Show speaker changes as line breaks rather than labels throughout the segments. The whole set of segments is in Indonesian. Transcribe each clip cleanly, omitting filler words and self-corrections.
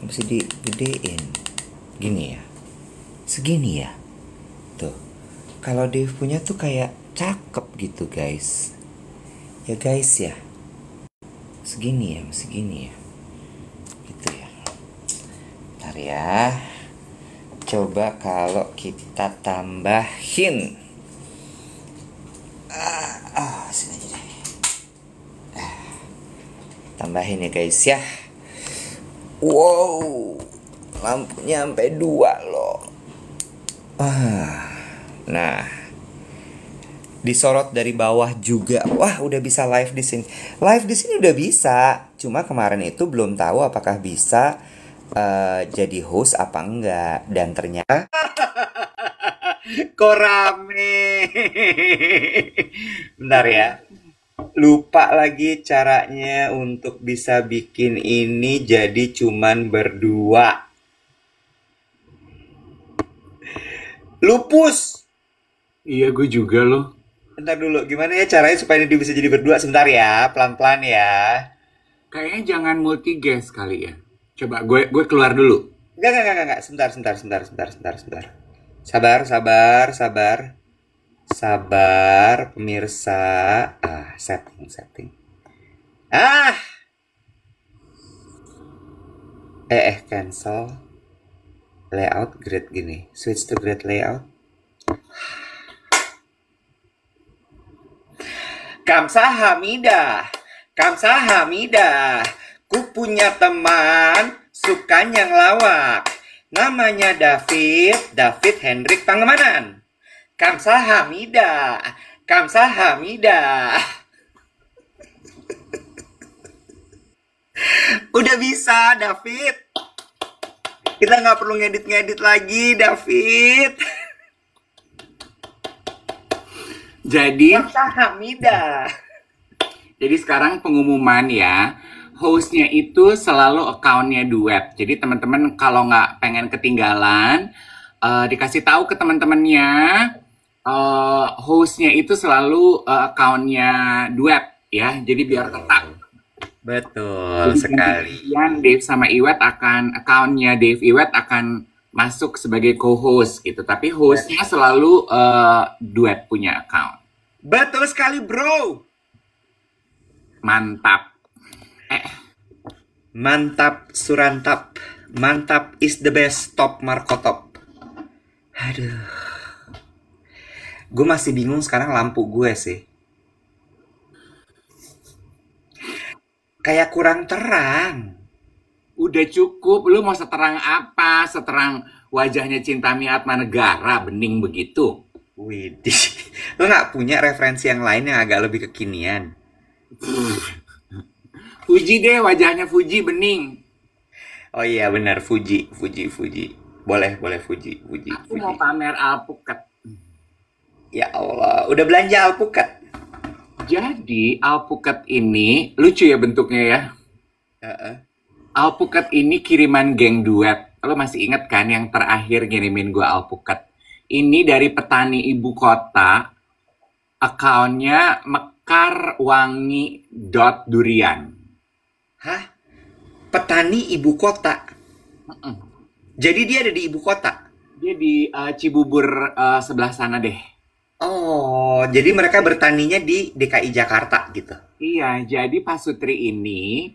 Mesti digedein. Gini ya. Segini ya. Tuh. Kalau Dave punya tuh kayak cakep gitu guys. Ya guys ya. Segini ya, segini ya. Gitu ya. Bentar ya. Coba kalau kita tambahin. Sini aja deh. Tambahin ya guys ya. Wow, lampunya sampai 2 loh. Nah, disorot dari bawah juga. Wah, udah bisa live di sini. Live di sini udah bisa. Cuma kemarin itu belum tahu apakah bisa jadi host apa enggak. Dan ternyata kok rame. Bentar ya. Lupa lagi caranya untuk bisa bikin ini jadi cuman berdua. Lupus.
Iya, gue juga loh.
Bentar dulu, gimana ya caranya supaya ini bisa jadi berdua? Sebentar ya, pelan-pelan ya.
Kayaknya jangan multi-guest kali ya. Coba gue keluar dulu.
Enggak. Sebentar. Sabar, sabar, sabar. Sabar, pemirsa. Setting. Ah, cancel. Layout grid gini. Switch to grid layout. Kamsahamnida. Ku punya teman sukanya ngelawak. Namanya David Hendrik Pangemanan. Kamsahamnida. Udah bisa, David. Kita nggak perlu ngedit lagi, David.
Jadi
Kamsahamnida.
sekarang pengumuman ya. Hostnya itu selalu akunnya duet. Jadi teman-teman kalau nggak pengen ketinggalan, dikasih tahu ke teman-temannya. Hostnya itu selalu akunnya duet ya. Jadi biar tetap.
Betul sekali.
Dave sama Iwet akunnya Dave Iwet akan masuk sebagai co-host gitu. Tapi hostnya selalu duet punya account.
Betul sekali, bro.
Mantap.
Mantap, surantap. Mantap is the best, top Marco top. Aduh. Gue masih bingung sekarang lampu gue sih. Kayak kurang terang.
Udah cukup, lu mau seterang apa? Seterang wajahnya Cintami Atmanegara, bening begitu.
Widih. Lo gak punya referensi yang lain yang agak lebih kekinian?
Fuji deh, wajahnya Fuji bening.
Oh iya benar, Fuji. Boleh Fuji.
Aku mau pamer alpukat.
Ya Allah, udah belanja alpukat?
Jadi alpukat ini lucu ya bentuknya ya. Alpukat ini kiriman geng duet. Lo masih inget kan yang terakhir ngirimin gue alpukat? Ini dari petani ibu kota. Akunnya mekarwangi.durian.
Hah? Petani ibu kota? Jadi dia ada di ibu kota?
Dia di Cibubur sebelah sana deh.
Oh, jadi mereka bertaninya di DKI Jakarta gitu?
Iya, jadi Pak Sutri ini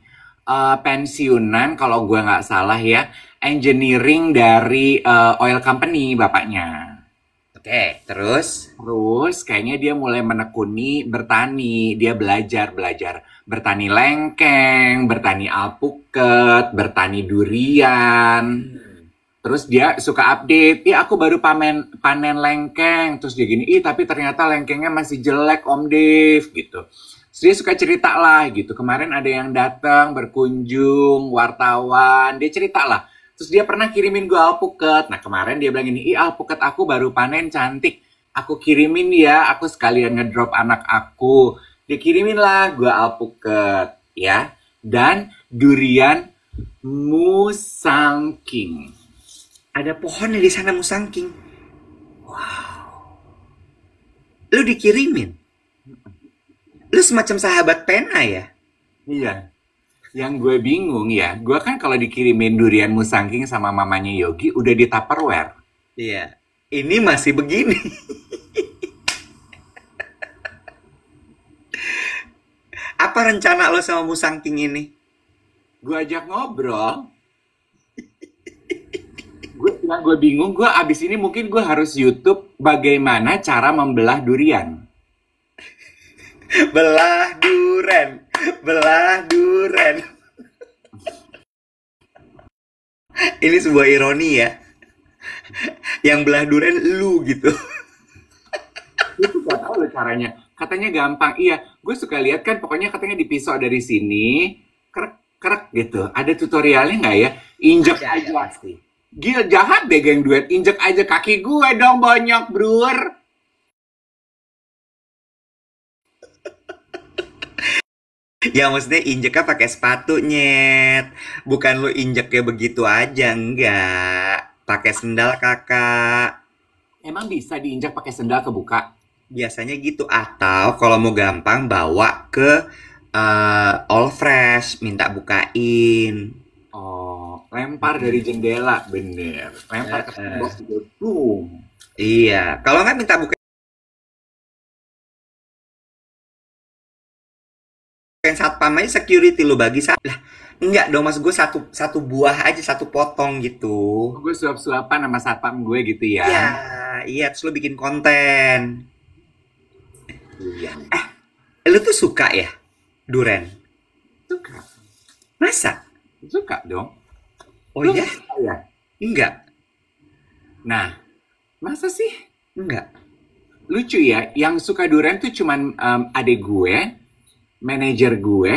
pensiunan kalau gue nggak salah ya, engineering dari oil company bapaknya.
Oke, terus?
Terus kayaknya dia mulai menekuni bertani, dia belajar bertani lengkeng, bertani alpukat, bertani durian. Terus dia suka update, aku baru panen lengkeng. Terus dia gini, tapi ternyata lengkengnya masih jelek Om Dave gitu. Terus dia suka cerita lah gitu. Kemarin ada yang datang berkunjung, wartawan, dia cerita lah. Terus dia pernah kirimin gue alpukat. Nah kemarin dia bilang gini, alpukat aku baru panen cantik. Aku kirimin ya, aku sekalian ngedrop anak aku. Dia kirimin lah gue alpukat ya. Dan durian musangking.
Ada pohonnya di sana musangking. Wow. Lu dikirimin? Lu semacam sahabat pena ya?
Iya. Yang gue bingung ya, gue kan kalau dikirimin durian musangking sama mamanya Yogi udah di Tupperware.
Iya. Ini masih begini. Apa rencana lo sama Musangking ini?
Gue ajak ngobrol. Yang gue bingung, gue abis ini mungkin gue harus YouTube bagaimana cara membelah durian.
Belah duren, belah duren. Ini sebuah ironi ya. Yang belah duren lu gitu.
Itu gak tahu loh caranya. Katanya gampang. Iya, gue suka lihat kan pokoknya katanya dipisau dari sini, krek krek gitu. Ada tutorialnya nggak ya? Injek
Ada
aja.
pasti.
Gila jahat deh geng duet. Injek aja kaki gue dong banyak brewer.
Ya maksudnya injeknya pakai sepatu nyet. Bukan lu injeknya begitu aja, enggak. Pakai sendal kakak.
Emang bisa diinjak pakai sendal kebuka?
Biasanya gitu. Atau kalau mau gampang bawa ke All Fresh, minta bukain.
Oh, lempar dari jendela, bener. Lempar ke tembok juga, boom.
Iya. Kalau nggak minta bukain satpam aja security lu bagi satu. Lah, enggak dong mas gue satu satu buah aja satu potong gitu.
Gue suap-suapan sama satpam gue gitu ya.
Iya, iya terus lu bikin konten.
Iya.
Lu tuh suka ya duren?
Suka.
Masa?
Suka dong.
Oh
Lu
iya?
suka ya?
Enggak,
Nah, masa sih?
enggak.
Lucu ya, yang suka durian tuh cuman adik gue, manajer gue,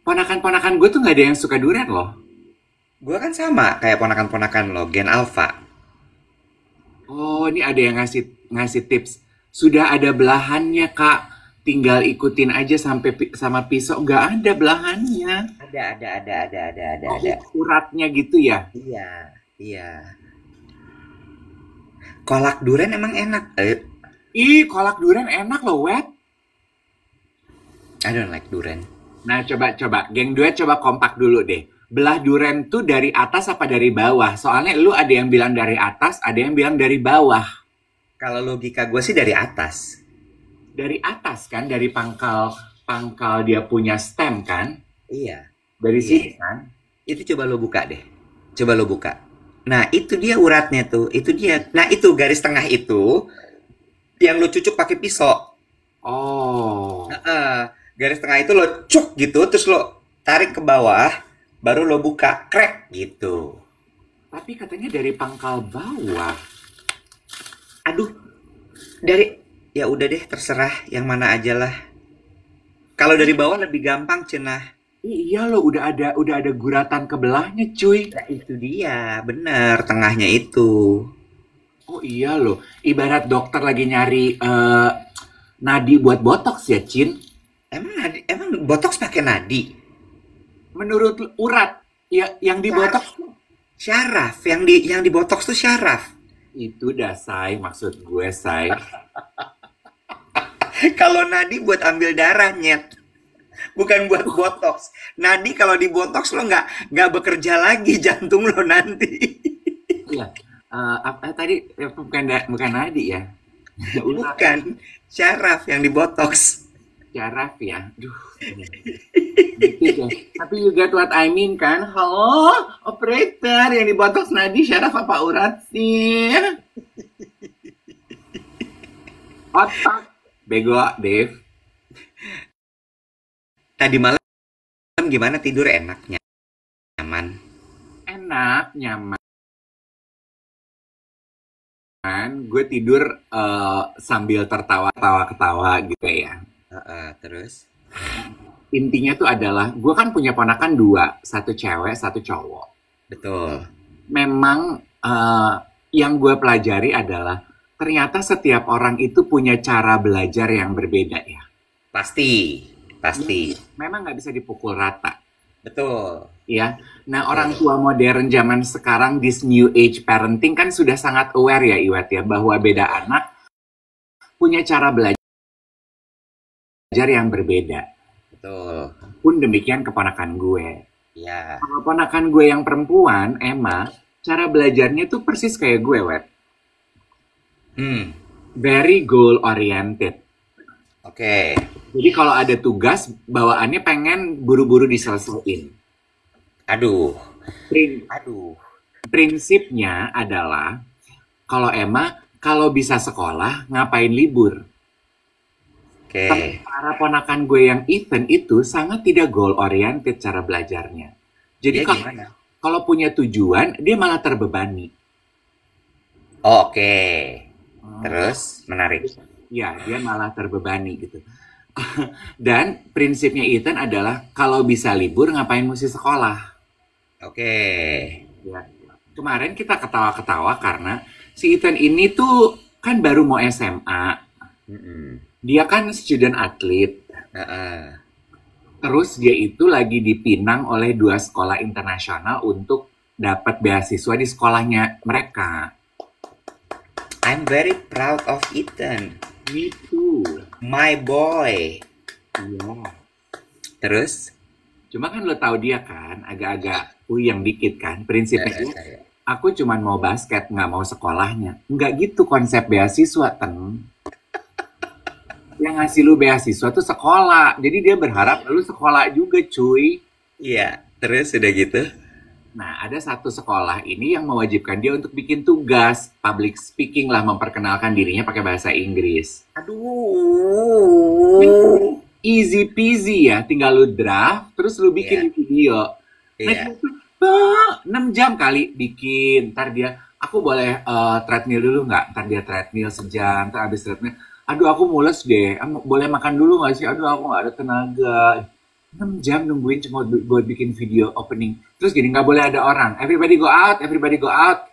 ponakan-ponakan gue tuh nggak ada yang suka durian loh.
Gue kan sama kayak ponakan-ponakan lo, Gen Alpha.
Oh, ini ada yang ngasih ngasih tips. Sudah ada belahannya, Kak. Tinggal ikutin aja sampai sama pisau. Nggak ada belahannya.
Ada.
Uratnya gitu ya.
Iya, iya. Kolak duren emang enak.
Ih, kolak durian enak loh, Wet.
I don't like duren.
Nah, coba. Geng duet coba kompak dulu deh. Belah durian tuh dari atas apa dari bawah? Soalnya lu ada yang bilang dari atas, ada yang bilang dari bawah.
Kalau logika gue sih dari atas.
Dari atas kan, dari pangkal dia punya stem kan?
Iya.
Dari
Iya.
sini kan?
Itu coba lo buka deh. Coba lo buka. Nah, itu dia uratnya tuh. Itu dia. Nah, itu garis tengah itu yang lo cucuk pakai pisau.
Oh,
Garis tengah itu lo cuk gitu, terus lo tarik ke bawah, baru lo buka, crack gitu.
tapi katanya dari pangkal bawah.
Aduh, dari ya udah deh terserah yang mana aja lah. Kalau dari bawah lebih gampang cenah.
Iya loh, udah ada guratan kebelahnya, cuy.
Nah, itu dia, bener tengahnya itu.
Oh iya loh, ibarat dokter lagi nyari nadi buat botox ya, Cin.
Emang botox pakai nadi?
Menurut urat, ya yang di botox
Syaraf, yang di botox tuh syaraf.
itu dah, say. Maksud gue, say.
Kalau nadi buat ambil darah nyet, bukan buat botox. Nadi kalau di botox lo nggak bekerja lagi jantung lo nanti.
Iya. Apa tadi bukan nadi ya? Urat,
Bukan syaraf yang di botox.
syaraf ya. Duh. Gitu deh. Tapi you get what I mean kan? Halo, operator yang di botox nadi syaraf apa urat sih? Otak. Bego, Dave.
Tadi malam gimana tidur enaknya? Nyaman.
Enak, nyaman. Gue tidur sambil tertawa-ketawa gitu ya.
Terus?
Intinya tuh adalah, gue kan punya ponakan dua. Satu cewek, satu cowok.
Betul.
Memang yang gue pelajari adalah, ternyata setiap orang itu punya cara belajar yang berbeda ya.
Pasti.
Memang nggak bisa dipukul rata.
Betul.
Ya, nah orang tua modern zaman sekarang, this new age parenting kan sudah sangat aware ya Iwet ya, bahwa beda anak punya cara belajar yang berbeda.
Betul.
Pun demikian keponakan gue.
Ya.
Kalau ponakan gue yang perempuan, Emma, cara belajarnya tuh persis kayak gue, Wet.
Hmm.
Very goal oriented.
Oke.
Jadi kalau ada tugas, bawaannya pengen buru-buru diselesaikan.
Aduh.
Prin-
Aduh.
Prinsipnya adalah, kalau Emma, kalau bisa sekolah, ngapain libur?
Oke.
Sementara ponakan gue yang Ethan itu sangat tidak goal oriented cara belajarnya. Jadi
Dia
kalau
gimana?
kalau punya tujuan, dia malah terbebani.
Oke. Terus menarik.
Ya, dia malah terbebani gitu. Dan prinsipnya Ethan adalah kalau bisa libur ngapain mesti sekolah.
Oke.
Ya. Kemarin kita ketawa-ketawa karena si Ethan ini tuh kan baru mau SMA.
Mm-mm.
Dia kan student athlete.
Heeh.
Terus dia itu lagi dipinang oleh 2 sekolah internasional untuk dapat beasiswa di sekolahnya mereka.
I'm very proud of Ethan.
Gitu.
My boy.
Iya.
Terus?
Cuma kan lo tahu dia kan, agak-agak puyeng dikit kan. Prinsipnya dia,
Saya.
aku cuma mau basket, nggak mau sekolahnya. Nggak gitu konsep beasiswa, Ten. Yang ngasih lu beasiswa tuh sekolah. Jadi dia berharap lu sekolah juga, cuy.
Iya. Terus udah gitu?
Nah, ada satu sekolah ini yang mewajibkan dia untuk bikin tugas. Public speaking lah, memperkenalkan dirinya pakai bahasa Inggris.
Aduh.
Easy peasy ya, tinggal lu draft, terus lu bikin
Iya.
di video. Nah,
Iya.
itu 6 jam kali bikin. Ntar dia, aku boleh treadmill dulu nggak? Ntar dia treadmill sejam, ntar habis treadmill. Aduh, aku mules deh. Boleh makan dulu nggak sih? Aduh, aku nggak ada tenaga. 6 jam nungguin cuma buat bikin video opening. Terus gini, nggak boleh ada orang. Everybody go out, everybody go out.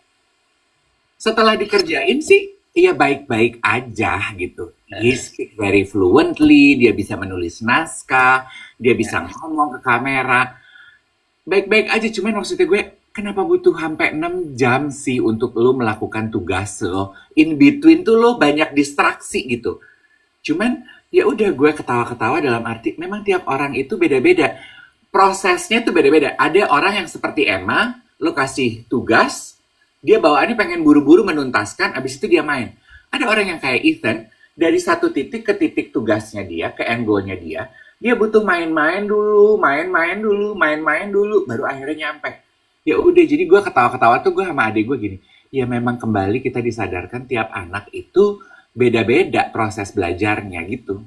Setelah dikerjain sih, ya baik-baik aja gitu. He speak very fluently, dia bisa menulis naskah, dia bisa ngomong ke kamera. Baik-baik aja, cuman maksudnya gue, kenapa butuh sampai 6 jam sih untuk lo melakukan tugas lo? In between tuh lo banyak distraksi gitu. Cuman ya udah gue ketawa-ketawa dalam arti memang tiap orang itu beda-beda. Prosesnya tuh beda-beda. Ada orang yang seperti Emma, lo kasih tugas, dia bawaannya pengen buru-buru menuntaskan, abis itu dia main. Ada orang yang kayak Ethan, dari satu titik ke titik tugasnya dia, ke end goal-nya dia butuh main-main dulu, main-main dulu, baru akhirnya nyampe. Ya udah, jadi gue ketawa-ketawa tuh gue sama adik gue gini, ya memang kembali kita disadarkan tiap anak itu beda-beda proses belajarnya gitu.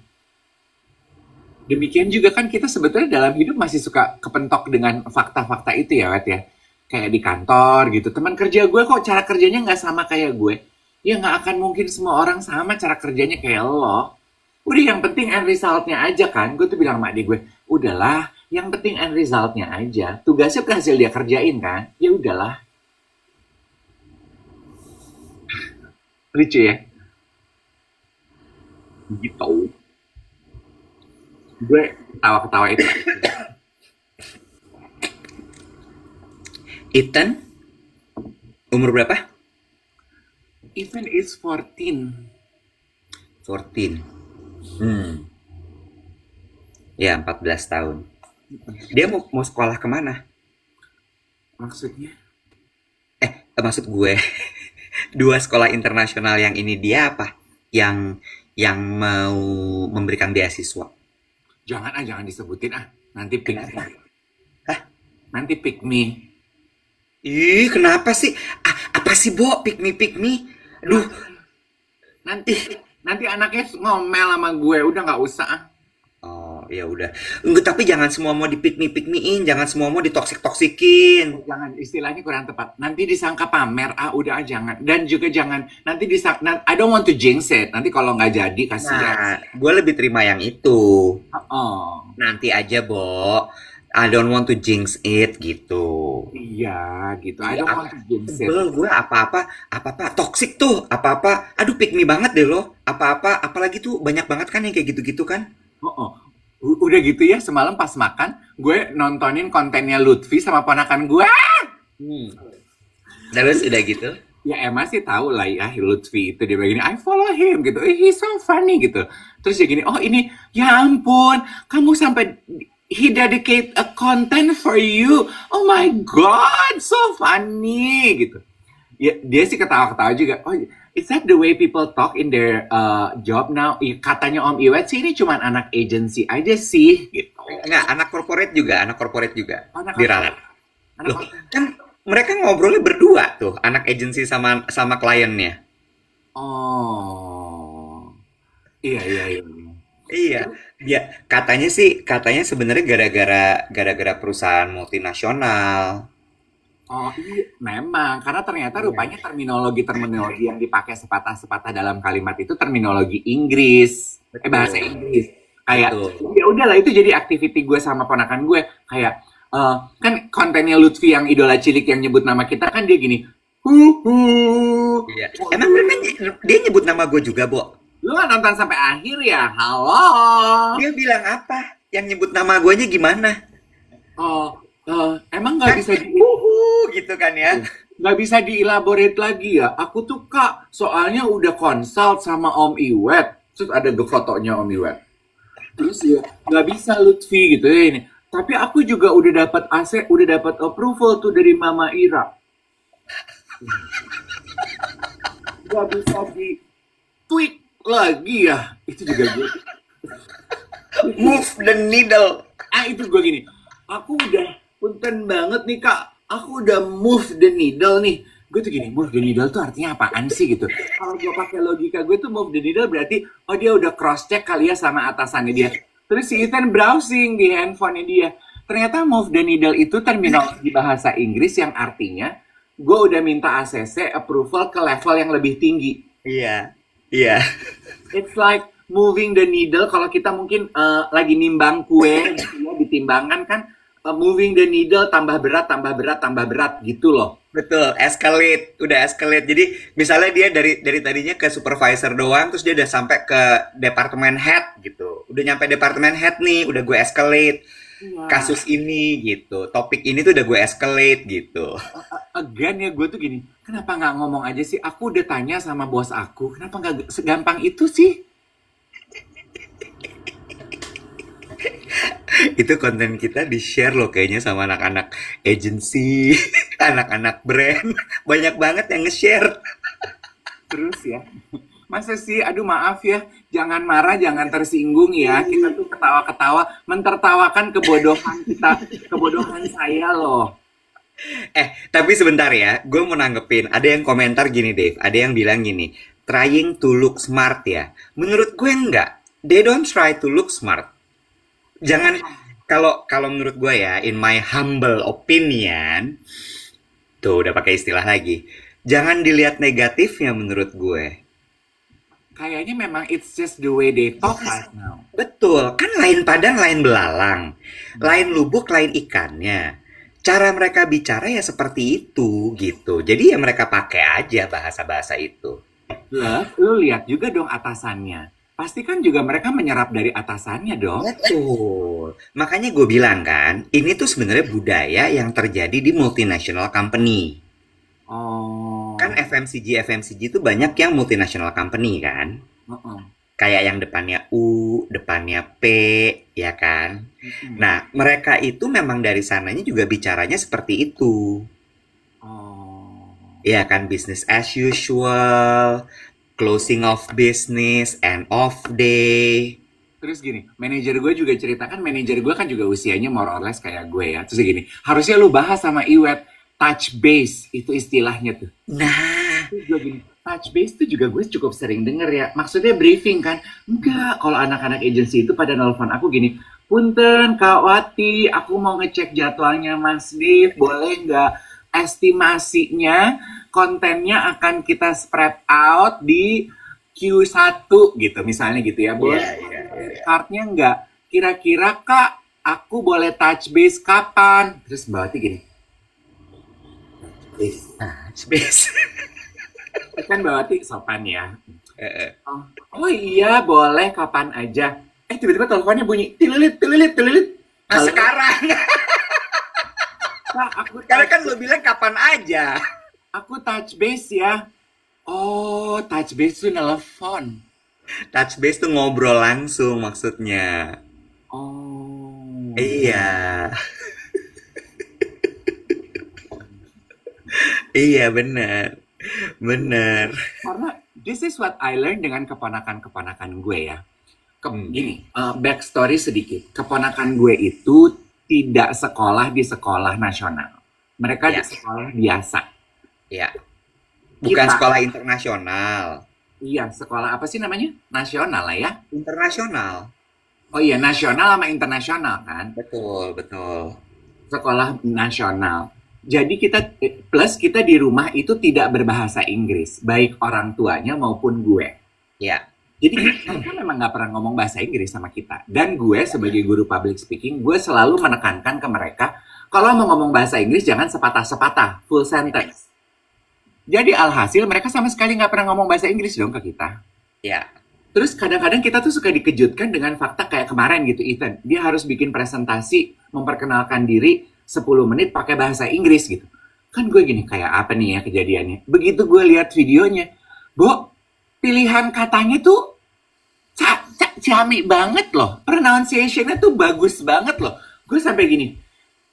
Demikian juga kan kita sebetulnya dalam hidup masih suka kepentok dengan fakta-fakta itu ya, Wet ya. Kayak di kantor gitu. Teman kerja gue kok cara kerjanya nggak sama kayak gue. Ya nggak akan mungkin semua orang sama cara kerjanya kayak lo. Udah yang penting end resultnya aja kan. Gue tuh bilang sama adik gue, udahlah yang penting end resultnya aja. Tugasnya berhasil dia kerjain kan. Ya udahlah. Lucu ya. Gitu. Gue ketawa-ketawa itu.
Ethan? Umur berapa?
Ethan is 14.
14. Ya, 14 tahun. Dia mau sekolah kemana?
Maksudnya?
Maksud gue, 2 sekolah internasional yang ini dia apa? Yang mau memberikan beasiswa.
Jangan disebutin Nanti pick me.
Hah?
Nanti pick me.
Ih, kenapa sih? Apa sih, Bo? Pick me. Aduh,
Nanti anaknya ngomel sama gue. Udah nggak usah.
oh, ya udah. Enggak, tapi jangan semua mau di pick me-in, jangan semua mau ditoksik-toksikin.
Jangan, istilahnya kurang tepat. Nanti disangka pamer. Udah jangan. Dan juga jangan. Nanti disangka. I don't want to jinx it. Nanti kalau nggak jadi kasihan.
Nah, gue lebih terima yang itu.
Oh.
Nanti aja, Bo. I don't want to jinx it gitu.
Iya, gitu. I don't want to jinx it.
Sebel gue apa-apa toksik tuh, apa-apa. Aduh, pick me banget deh lo. Apa-apa, apalagi tuh banyak banget kan yang kayak gitu-gitu kan.
Udah gitu ya, semalam pas makan, gue nontonin kontennya Lutfi sama ponakan gue.
Terus udah gitu.
Ya Emma sih tahu lah ya, Lutfi itu dia begini, I follow him gitu, he's so funny gitu. Terus dia gini, oh ini, ya ampun, kamu sampai he dedicate a content for you. Oh my god, so funny gitu. Ya, dia sih ketawa-ketawa juga. Oh, is that the way people talk in their job now? Katanya Om Iwet sih ini cuma anak agency aja sih gitu.
Enggak, anak corporate juga
Anak
diralat.
anak
Loh, kan mereka ngobrolnya berdua tuh, anak agency sama sama kliennya.
Oh, iya iya iya.
Iya, dia katanya sebenarnya gara-gara perusahaan multinasional.
Oh iya, memang karena ternyata
Iya.
rupanya terminologi yang dipakai sepatah-sepatah dalam kalimat itu terminologi Inggris, bahasa
Betul,
Inggris. Kayak
betul.
ya udahlah itu jadi activity gue sama ponakan gue kayak kan kontennya Lutfi yang idola cilik yang nyebut nama kita kan dia gini, hu.
Iya. Emang mereka dia nyebut nama gue juga, Bo?
Lu nggak nonton sampai akhir ya? Halo.
Dia bilang apa? Yang nyebut nama guanya gimana?
Oh, emang nggak
Kan
bisa di
gitu kan ya.
nggak bisa dielaborate lagi ya. Aku tuh Kak, soalnya udah consult sama Om Iwet. Terus ada fotonya Om Iwet. Terus ya nggak bisa Lutfi gitu ya ini. Tapi aku juga udah dapat AC, udah dapat approval tuh dari Mama Ira. Nggak bisa di tweak lagi ya. Itu juga gue.
Move the needle.
Itu gue gini. Aku udah punten banget nih Kak. Aku udah move the needle nih. Gue tuh gini, move the needle tuh artinya apaan sih gitu. Kalau gue pakai logika gue tuh move the needle berarti oh dia udah cross check kali ya sama atasannya dia. Terus si Ethan browsing di handphonenya dia. Ternyata move the needle itu terminologi bahasa Inggris yang artinya gue udah minta ACC approval ke level yang lebih tinggi.
Iya. Iya.
It's like moving the needle. Kalau kita mungkin lagi nimbang kue gitu ya, ditimbangan kan moving the needle tambah berat, tambah berat, tambah berat gitu loh.
Betul, escalate, udah escalate. Jadi misalnya dia dari tadinya ke supervisor doang, terus dia udah sampai ke departemen head gitu. Udah nyampe departemen head nih, udah gue escalate
Iya.
kasus ini gitu. Topik ini tuh udah gue escalate gitu.
Again ya gue tuh gini, kenapa nggak ngomong aja sih? Aku udah tanya sama bos aku, kenapa nggak segampang itu sih?
Itu konten kita di-share loh kayaknya sama anak-anak agency, anak-anak brand. Banyak banget yang nge-share.
Terus ya, masa sih? Aduh maaf ya, jangan marah, jangan tersinggung ya. Kita tuh ketawa-ketawa, mentertawakan kebodohan kita, kebodohan saya loh.
Tapi sebentar ya, gue mau nanggepin. Ada yang komentar gini, Dave. Ada yang bilang gini, trying to look smart ya. Menurut gue enggak. They don't try to look smart. Jangan, kalau kalau menurut gue ya, in my humble opinion, tuh udah pakai istilah lagi. Jangan dilihat negatifnya menurut gue.
Kayaknya memang it's just the way they talk right now.
Betul, kan lain padang, lain belalang. Lain lubuk, lain ikannya. Cara mereka bicara ya seperti itu gitu. Jadi ya mereka pakai aja bahasa-bahasa itu.
Plus, lu lihat juga dong atasannya. Pasti kan juga mereka menyerap dari atasannya dong.
Betul. Makanya gue bilang kan, ini tuh sebenarnya budaya yang terjadi di multinational company. Kan
Oh,
FMCG itu banyak yang multinational company kan.
heeh.
Kayak yang depannya U, depannya P, ya kan.
Mm-mm.
Nah, mereka itu memang dari sananya juga bicaranya seperti itu.
Oh.
Ya kan, business as usual, closing of business, end of day.
Terus gini, manajer gue juga ceritakan, manajer gue kan juga usianya more or less kayak gue ya. Terus gini, harusnya lu bahas sama Iwet, touch base, itu istilahnya tuh.
Nah,
Terus gue gini, touch base tuh juga gue cukup sering denger ya. Maksudnya briefing kan. Enggak, kalau anak-anak agensi itu pada nelfon aku gini, Punten, Kak Wati, aku mau ngecek jadwalnya Mas Dev, boleh nggak estimasinya kontennya akan kita spread out di Q1 gitu, misalnya gitu ya.
iya,
Boleh
iya, iya.
startnya nggak? Kira-kira Kak, aku boleh touch base kapan? Terus Mbak Wati gini, please.
Nah, space.
Kan Mbak Wati sopan ya.
Eh,
Oh, oh iya, boleh kapan aja. Tiba-tiba teleponnya bunyi, tililit, tililit, tililit.
Nah,
Halo,
sekarang.
Kak, aku
Karena
touch,
kan lo bilang kapan aja.
aku touch base ya. Oh, touch base tuh nelfon.
Touch base tuh ngobrol langsung maksudnya.
Oh,
Iya, iya benar, benar.
Karena this is what I learned dengan keponakan-keponakan gue ya.
Hmm,
Gini, backstory sedikit. Keponakan gue itu tidak sekolah di sekolah nasional. Mereka di
ya,
sekolah biasa.
ya. Bukan
Kita,
sekolah internasional,
iya, sekolah apa sih namanya? Nasional lah ya.
internasional.
Oh iya, nasional sama internasional kan?
Betul, betul.
Sekolah nasional. Jadi plus kita di rumah itu tidak berbahasa Inggris, baik orang tuanya maupun gue.
Ya,
Jadi mereka memang nggak pernah ngomong bahasa Inggris sama kita. Dan gue sebagai guru public speaking, gue selalu menekankan ke mereka, kalau mau ngomong bahasa Inggris jangan sepatah-sepatah, full sentence. Jadi alhasil mereka sama sekali nggak pernah ngomong bahasa Inggris dong ke kita.
ya.
Terus kadang-kadang kita tuh suka dikejutkan dengan fakta kayak kemarin gitu, Ethan. Dia harus bikin presentasi, memperkenalkan diri 10 menit pakai bahasa Inggris gitu. Kan gue gini, kayak apa nih ya kejadiannya. Begitu gue lihat videonya, Bo, pilihan katanya tuh ciamik banget loh. Pronunciation-nya tuh bagus banget loh. Gue sampai gini,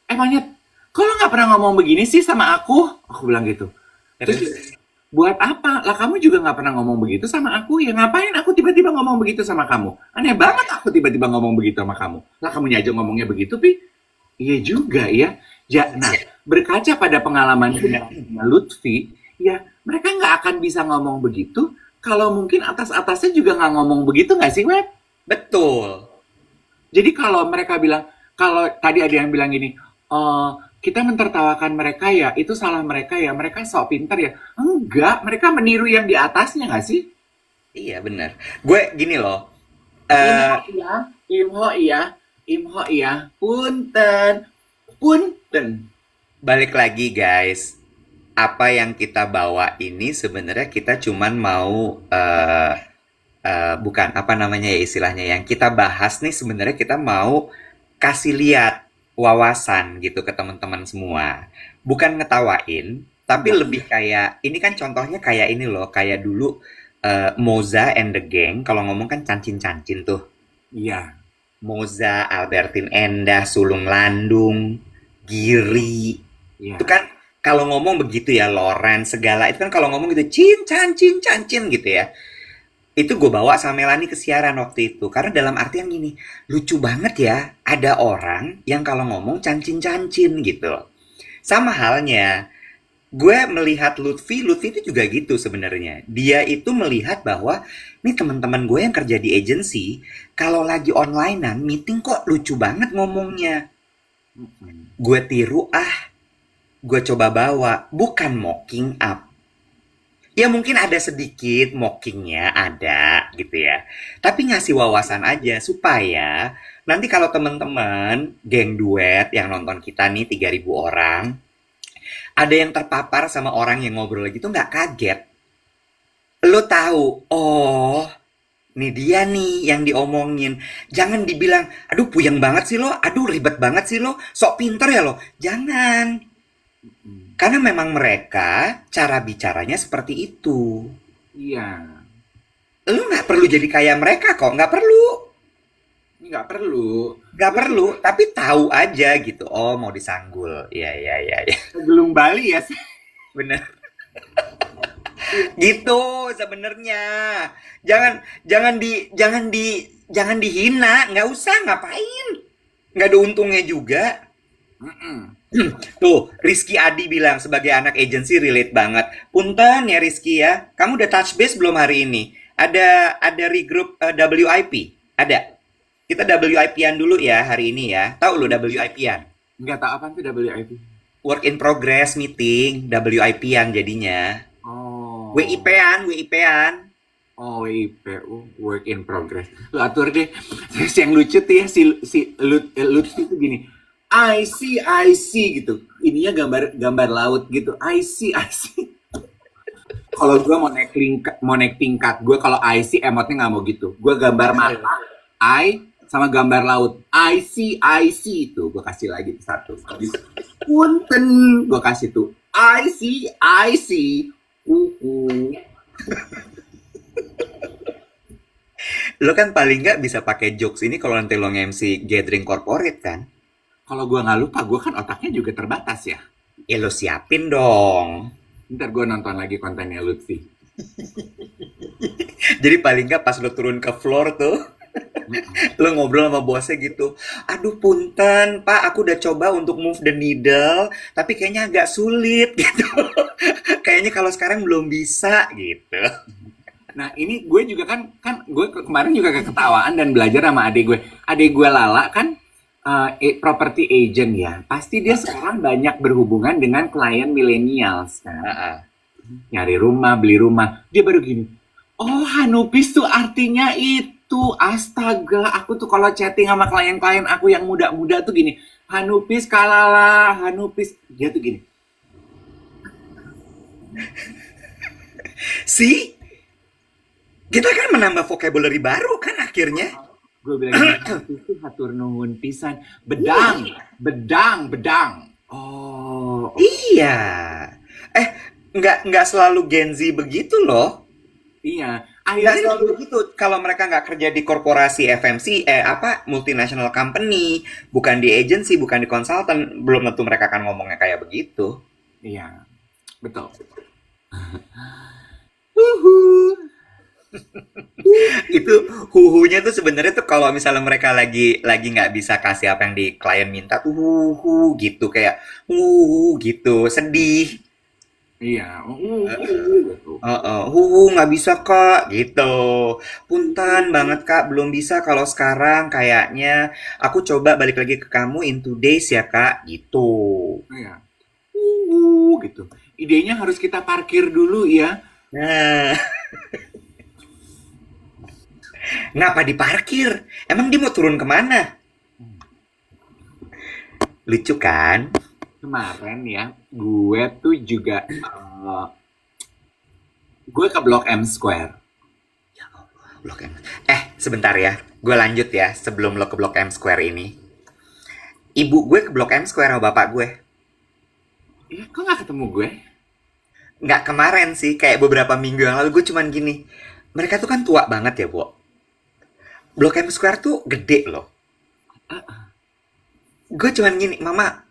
emangnya, kok lo nggak pernah ngomong begini sih sama aku? Aku bilang gitu. Terus,
Terus,
buat apa? Lah kamu juga nggak pernah ngomong begitu sama aku. Ya ngapain aku tiba-tiba ngomong begitu sama kamu? Aneh banget aku tiba-tiba ngomong begitu sama kamu. Lah kamu aja ngomongnya begitu, Pi. Iya juga ya. Nah, berkaca pada pengalaman Lutfi, ya mereka nggak akan bisa ngomong begitu kalau mungkin atas-atasnya juga nggak ngomong begitu nggak sih, Web?
betul.
Jadi kalau mereka bilang, kalau tadi ada yang bilang gini, oh, kita mentertawakan mereka ya, itu salah mereka ya, mereka sok pintar ya. Enggak, mereka meniru yang di atasnya nggak sih?
Iya, benar. Gue gini loh.
Imho
eh
iya, imho iya, imho iya, punten, punten.
Balik lagi, guys. Apa yang kita bawa ini sebenarnya kita cuman mau bukan apa namanya ya istilahnya yang kita bahas nih sebenarnya kita mau kasih lihat wawasan gitu ke teman-teman semua. Bukan ngetawain, tapi
Enggak,
lebih kayak ini kan contohnya kayak ini loh, kayak dulu Moza and the Gang kalau ngomong kan cancin-cancin tuh.
iya,
Moza, Albertin Endah, Sulung Landung, Giri.
iya.
Itu kan kalau ngomong begitu ya, Loren segala itu kan kalau ngomong gitu cin cancin gitu ya. Itu gue bawa sama Melani ke siaran waktu itu karena dalam artian gini, lucu banget ya ada orang yang kalau ngomong cancin gitu. Sama halnya gue melihat Lutfi itu juga gitu sebenarnya. Dia itu melihat bahwa nih teman-teman gue yang kerja di agency, kalau lagi onlinean meeting kok lucu banget ngomongnya.
Mm-mm.
Gue tiru gue coba bawa, bukan mocking up. Ya mungkin ada sedikit mockingnya, ada gitu ya. Tapi ngasih wawasan aja supaya nanti kalau teman-teman geng duet yang nonton kita nih 3.000 orang, ada yang terpapar sama orang yang ngobrol gitu nggak kaget. Lo tahu, oh nih dia nih yang diomongin. Jangan dibilang, aduh puyeng banget sih lo, aduh ribet banget sih lo, sok pinter ya lo. Jangan.
Mm-mm.
Karena memang mereka cara bicaranya seperti itu.
Iya,
Lu nggak perlu jadi kayak mereka kok, nggak perlu.
nggak perlu.
Nggak
Gue
perlu, tapi tahu aja gitu. Oh, mau disanggul. Iya, iya, iya, iya.
gelung Bali ya.
Bener. Gitu sebenarnya. Jangan dihina, nggak usah ngapain. Nggak ada untungnya juga.
Mm-mm.
Tuh, Rizky Adi bilang sebagai anak agency relate banget. Punten ya Rizky ya. Kamu udah touch base belum hari ini? Ada regroup WIP? Ada. Kita WIP-an dulu ya hari ini ya. Tahu lu WIP-an?
Nggak tahu apa itu WIP.
Work in progress meeting, WIP-an jadinya.
Oh.
WIP-an.
Oh, WIP, work in progress. Lu atur deh. Terus yang lucu tuh ya si Lutfi itu gini. I see gitu. Ininya gambar laut gitu. I see. Kalau gue mau naik tingkat, gue kalau I see emotnya nggak mau gitu. Gue gambar mata, I sama gambar laut. I see itu. Gue kasih lagi satu. Punten, gue kasih tuh. I see.
Lo kan paling nggak bisa pakai jokes ini kalau nanti lo nge-MC gathering corporate kan?
Kalau gue nggak lupa, gue kan otaknya juga terbatas ya.
Ya lo siapin dong.
Ntar gue nonton lagi kontennya Lutfi.
Jadi paling nggak pas lo turun ke floor tuh, lo ngobrol sama bosnya gitu. Aduh punten, Pak, aku udah coba untuk move the needle, tapi kayaknya agak sulit gitu. Kayaknya kalau sekarang belum bisa gitu.
Nah ini gue juga kan gue kemarin juga ketawaan dan belajar sama adik gue. Adik gue Lala kan property agent ya. Pasti dia sekarang banyak berhubungan dengan klien millennials kan.
Heeh.
Nyari rumah, beli rumah. Dia baru gini. Oh, Hanupis tuh artinya itu. Astaga, aku tuh kalau chatting sama klien-klien aku yang muda-muda tuh gini. Hanupis kalala, Hanupis. Dia tuh gini.
See? Kita kan menambah vocabulary baru kan akhirnya.
Gue bilang Hanupis tuh hatur nuhun pisan. Bedang, bedang, bedang. Oh,
Iya. Eh, nggak selalu Gen Z begitu loh.
iya.
Nggak
Akhirnya
selalu begitu. Kalau mereka nggak kerja di korporasi FMC, multinational company, bukan di agency, bukan di konsultan, belum tentu mereka akan ngomongnya kayak begitu.
iya, betul. Uhu.
Itu huhunya tuh sebenarnya tuh kalau misalnya mereka lagi nggak bisa kasih apa yang di klien minta tuh huhu gitu kayak huhu gitu sedih.
Iya. Gitu.
Huhu nggak bisa kak gitu. Punten banget kak belum bisa kalau sekarang kayaknya aku coba balik lagi ke kamu in 2 days ya kak gitu.
Iya. Gitu. Idenya harus kita parkir dulu ya.
Nah, ngapa diparkir? Emang dia mau turun kemana? Lucu kan?
Kemarin ya, gue tuh juga gue ke Blok M Square.
Blok M. Sebentar ya. Gue lanjut ya sebelum lo ke Blok M Square ini. Ibu gue ke Blok M Square sama bapak gue.
Ya, kok nggak ketemu gue?
Nggak kemarin sih, kayak beberapa minggu yang lalu gue cuman gini. Mereka tuh kan tua banget ya, Bu. Blok M Square tuh gede loh. Gue cuman gini, Mama,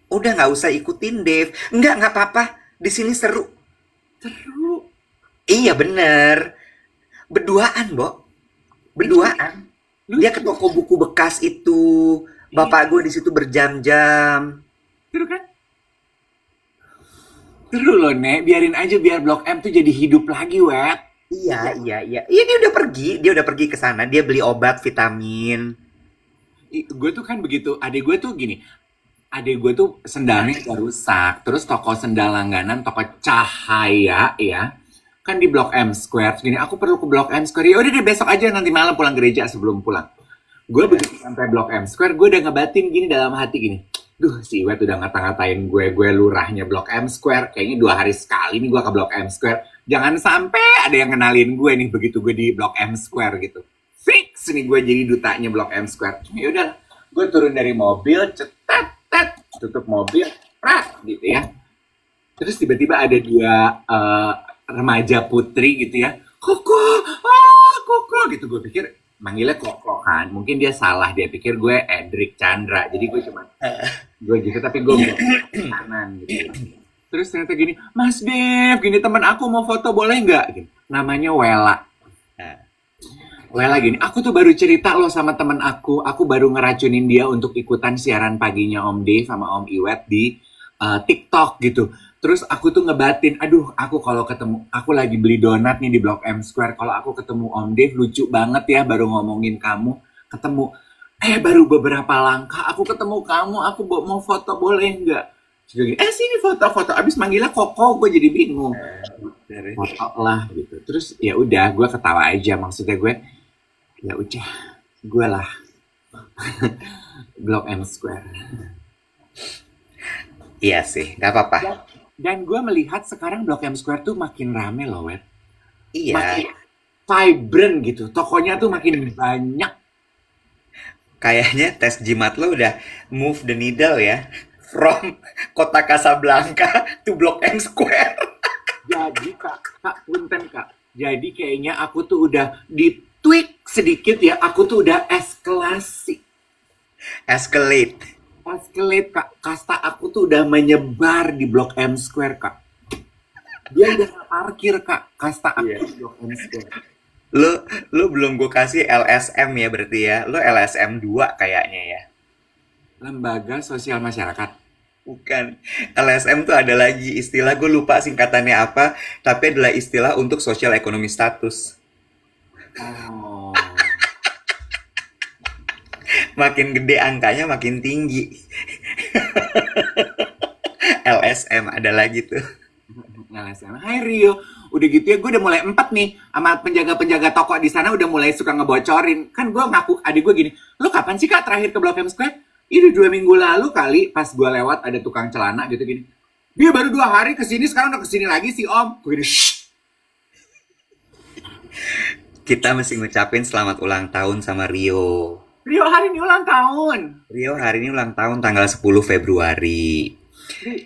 udah nggak usah ikutin Dave. Nggak apa-apa. Di sini seru.
Seru.
Iya bener. Berduaan, Bo. Berduaan. Dia ke toko buku bekas itu. Bapak gue di situ berjam-jam.
Seru kan? Seru loh, Nek. Biarin aja biar Blok M tuh jadi hidup lagi, Wet.
Iya. Iya dia udah pergi. Dia udah pergi ke sana. Dia beli obat, vitamin.
Gue tuh kan begitu. Adik gue tuh gini. Adik gue tuh sendalnya udah rusak. Terus toko sendal langganan, toko Cahaya ya. Kan di Blok M Square. Terus gini, aku perlu ke Blok M Square. Ya udah deh besok aja nanti malam pulang gereja sebelum pulang. Gue begitu sampai Blok M Square, gue udah ngebatin gini dalam hati gini. Duh, si Iwet udah ngata-ngatain gue lurahnya Blok M Square. Kayaknya 2 hari sekali nih gue ke Blok M Square. Jangan sampai ada yang kenalin gue nih begitu gue di Blok M Square gitu. Fix nih gue jadi dutanya Blok M Square. Ya udah, gue turun dari mobil, cetet, tutup mobil, prat gitu ya. Terus tiba-tiba ada 2 remaja putri gitu ya. Koko, Koko gitu. Gue pikir manggilnya Koko kan. Mungkin dia salah, dia pikir gue Edric Chandra. Jadi gue cuma gue gitu, tapi gue kanan gitu. Terus ternyata gini, Mas Dev, gini teman aku mau foto boleh nggak? Gini. Namanya Wela. Wela gini, aku tuh baru cerita loh sama temen aku baru ngeracunin dia untuk ikutan siaran paginya Om Dave sama Om Iwet di TikTok gitu. Terus aku tuh ngebatin, aduh aku kalau ketemu, aku lagi beli donat nih di Blok M Square, kalau aku ketemu Om Dave lucu banget ya baru ngomongin kamu, ketemu, baru beberapa langkah aku ketemu kamu, aku mau foto boleh nggak? Sini foto-foto, abis manggilnya Koko, gue jadi bingung. Foto lah gitu. Terus ya udah, gue ketawa aja, maksudnya gue, ya udah, gue lah Blok M Square.
Iya sih, nggak apa-apa.
Dan gue melihat sekarang Blok M Square tuh makin rame loh, Wet.
Iya.
Makin vibrant gitu. Tokonya tuh makin banyak.
Kayaknya tes jimat lo udah move the needle ya. From kota Casablanca to Blok M Square.
Jadi kak, punten kak. Jadi kayaknya aku tuh udah ditweak sedikit ya. Aku tuh udah eskalasi.
Escalate.
escalate kak, kasta aku tuh udah menyebar di Blok M Square kak. Dia udah nggak parkir kak, kasta aku
Iya.
di Blok M Square.
Lo lo belum gue kasih LSM ya berarti ya. Lo LSM 2 kayaknya ya.
Lembaga Sosial Masyarakat.
Bukan. LSM tuh ada lagi istilah, gue lupa singkatannya apa, tapi adalah istilah untuk sosial ekonomi status.
Oh,
Makin gede angkanya makin tinggi. LSM ada lagi tuh.
LSM. Hai Rio, udah gitu ya gue udah mulai empat nih sama penjaga-penjaga toko di sana udah mulai suka ngebocorin. Kan gue ngaku adik gue gini, lo kapan sih kak terakhir ke Blok M Square? Ini 2 minggu lalu kali pas gue lewat ada tukang celana gitu gini. Dia baru 2 hari kesini sekarang udah kesini lagi sih om. Gue gini, shh.
Kita mesti ngucapin selamat ulang tahun sama Rio.
Rio hari ini ulang tahun.
Rio hari ini ulang tahun tanggal 10 Februari.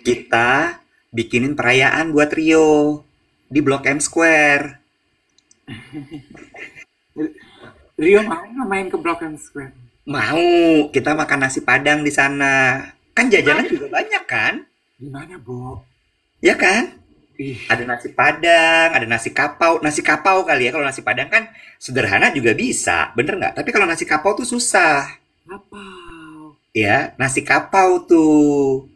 Kita bikinin perayaan buat Rio di Blok M Square.
Rio mau nggak main ke Blok M Square?
Mau, kita makan nasi Padang di sana. Kan jajanan juga banyak kan?
Gimana, Bo?
Ya kan?
Ih,
Ada nasi Padang, ada nasi kapau. Nasi kapau kali ya, kalau nasi Padang kan sederhana juga bisa, bener nggak? Tapi kalau nasi kapau tuh susah.
apa?
Ya, nasi kapau tuh.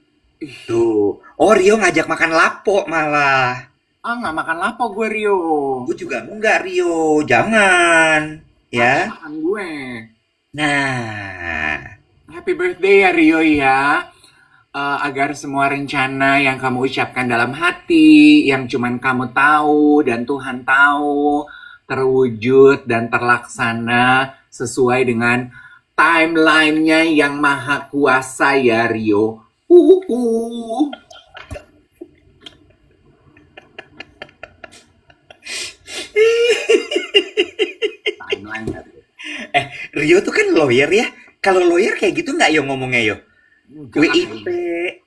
Tuh. Oh, Rio ngajak makan lapo malah.
Ah, nggak makan lapo gue, Rio.
Gue juga enggak, Rio. Jangan. Ya.
Makan gue.
Nah.
Happy birthday ya, Rio ya. Agar semua rencana yang kamu ucapkan dalam hati, yang cuman kamu tahu dan Tuhan tahu, terwujud dan terlaksana sesuai dengan timeline-nya yang maha kuasa ya, Rio. Uhuh. Timeline ya, Rio.
Rio tuh kan lawyer ya. Kalau lawyer kayak gitu nggak yo ngomongnya yo?
Enggak,
WIP.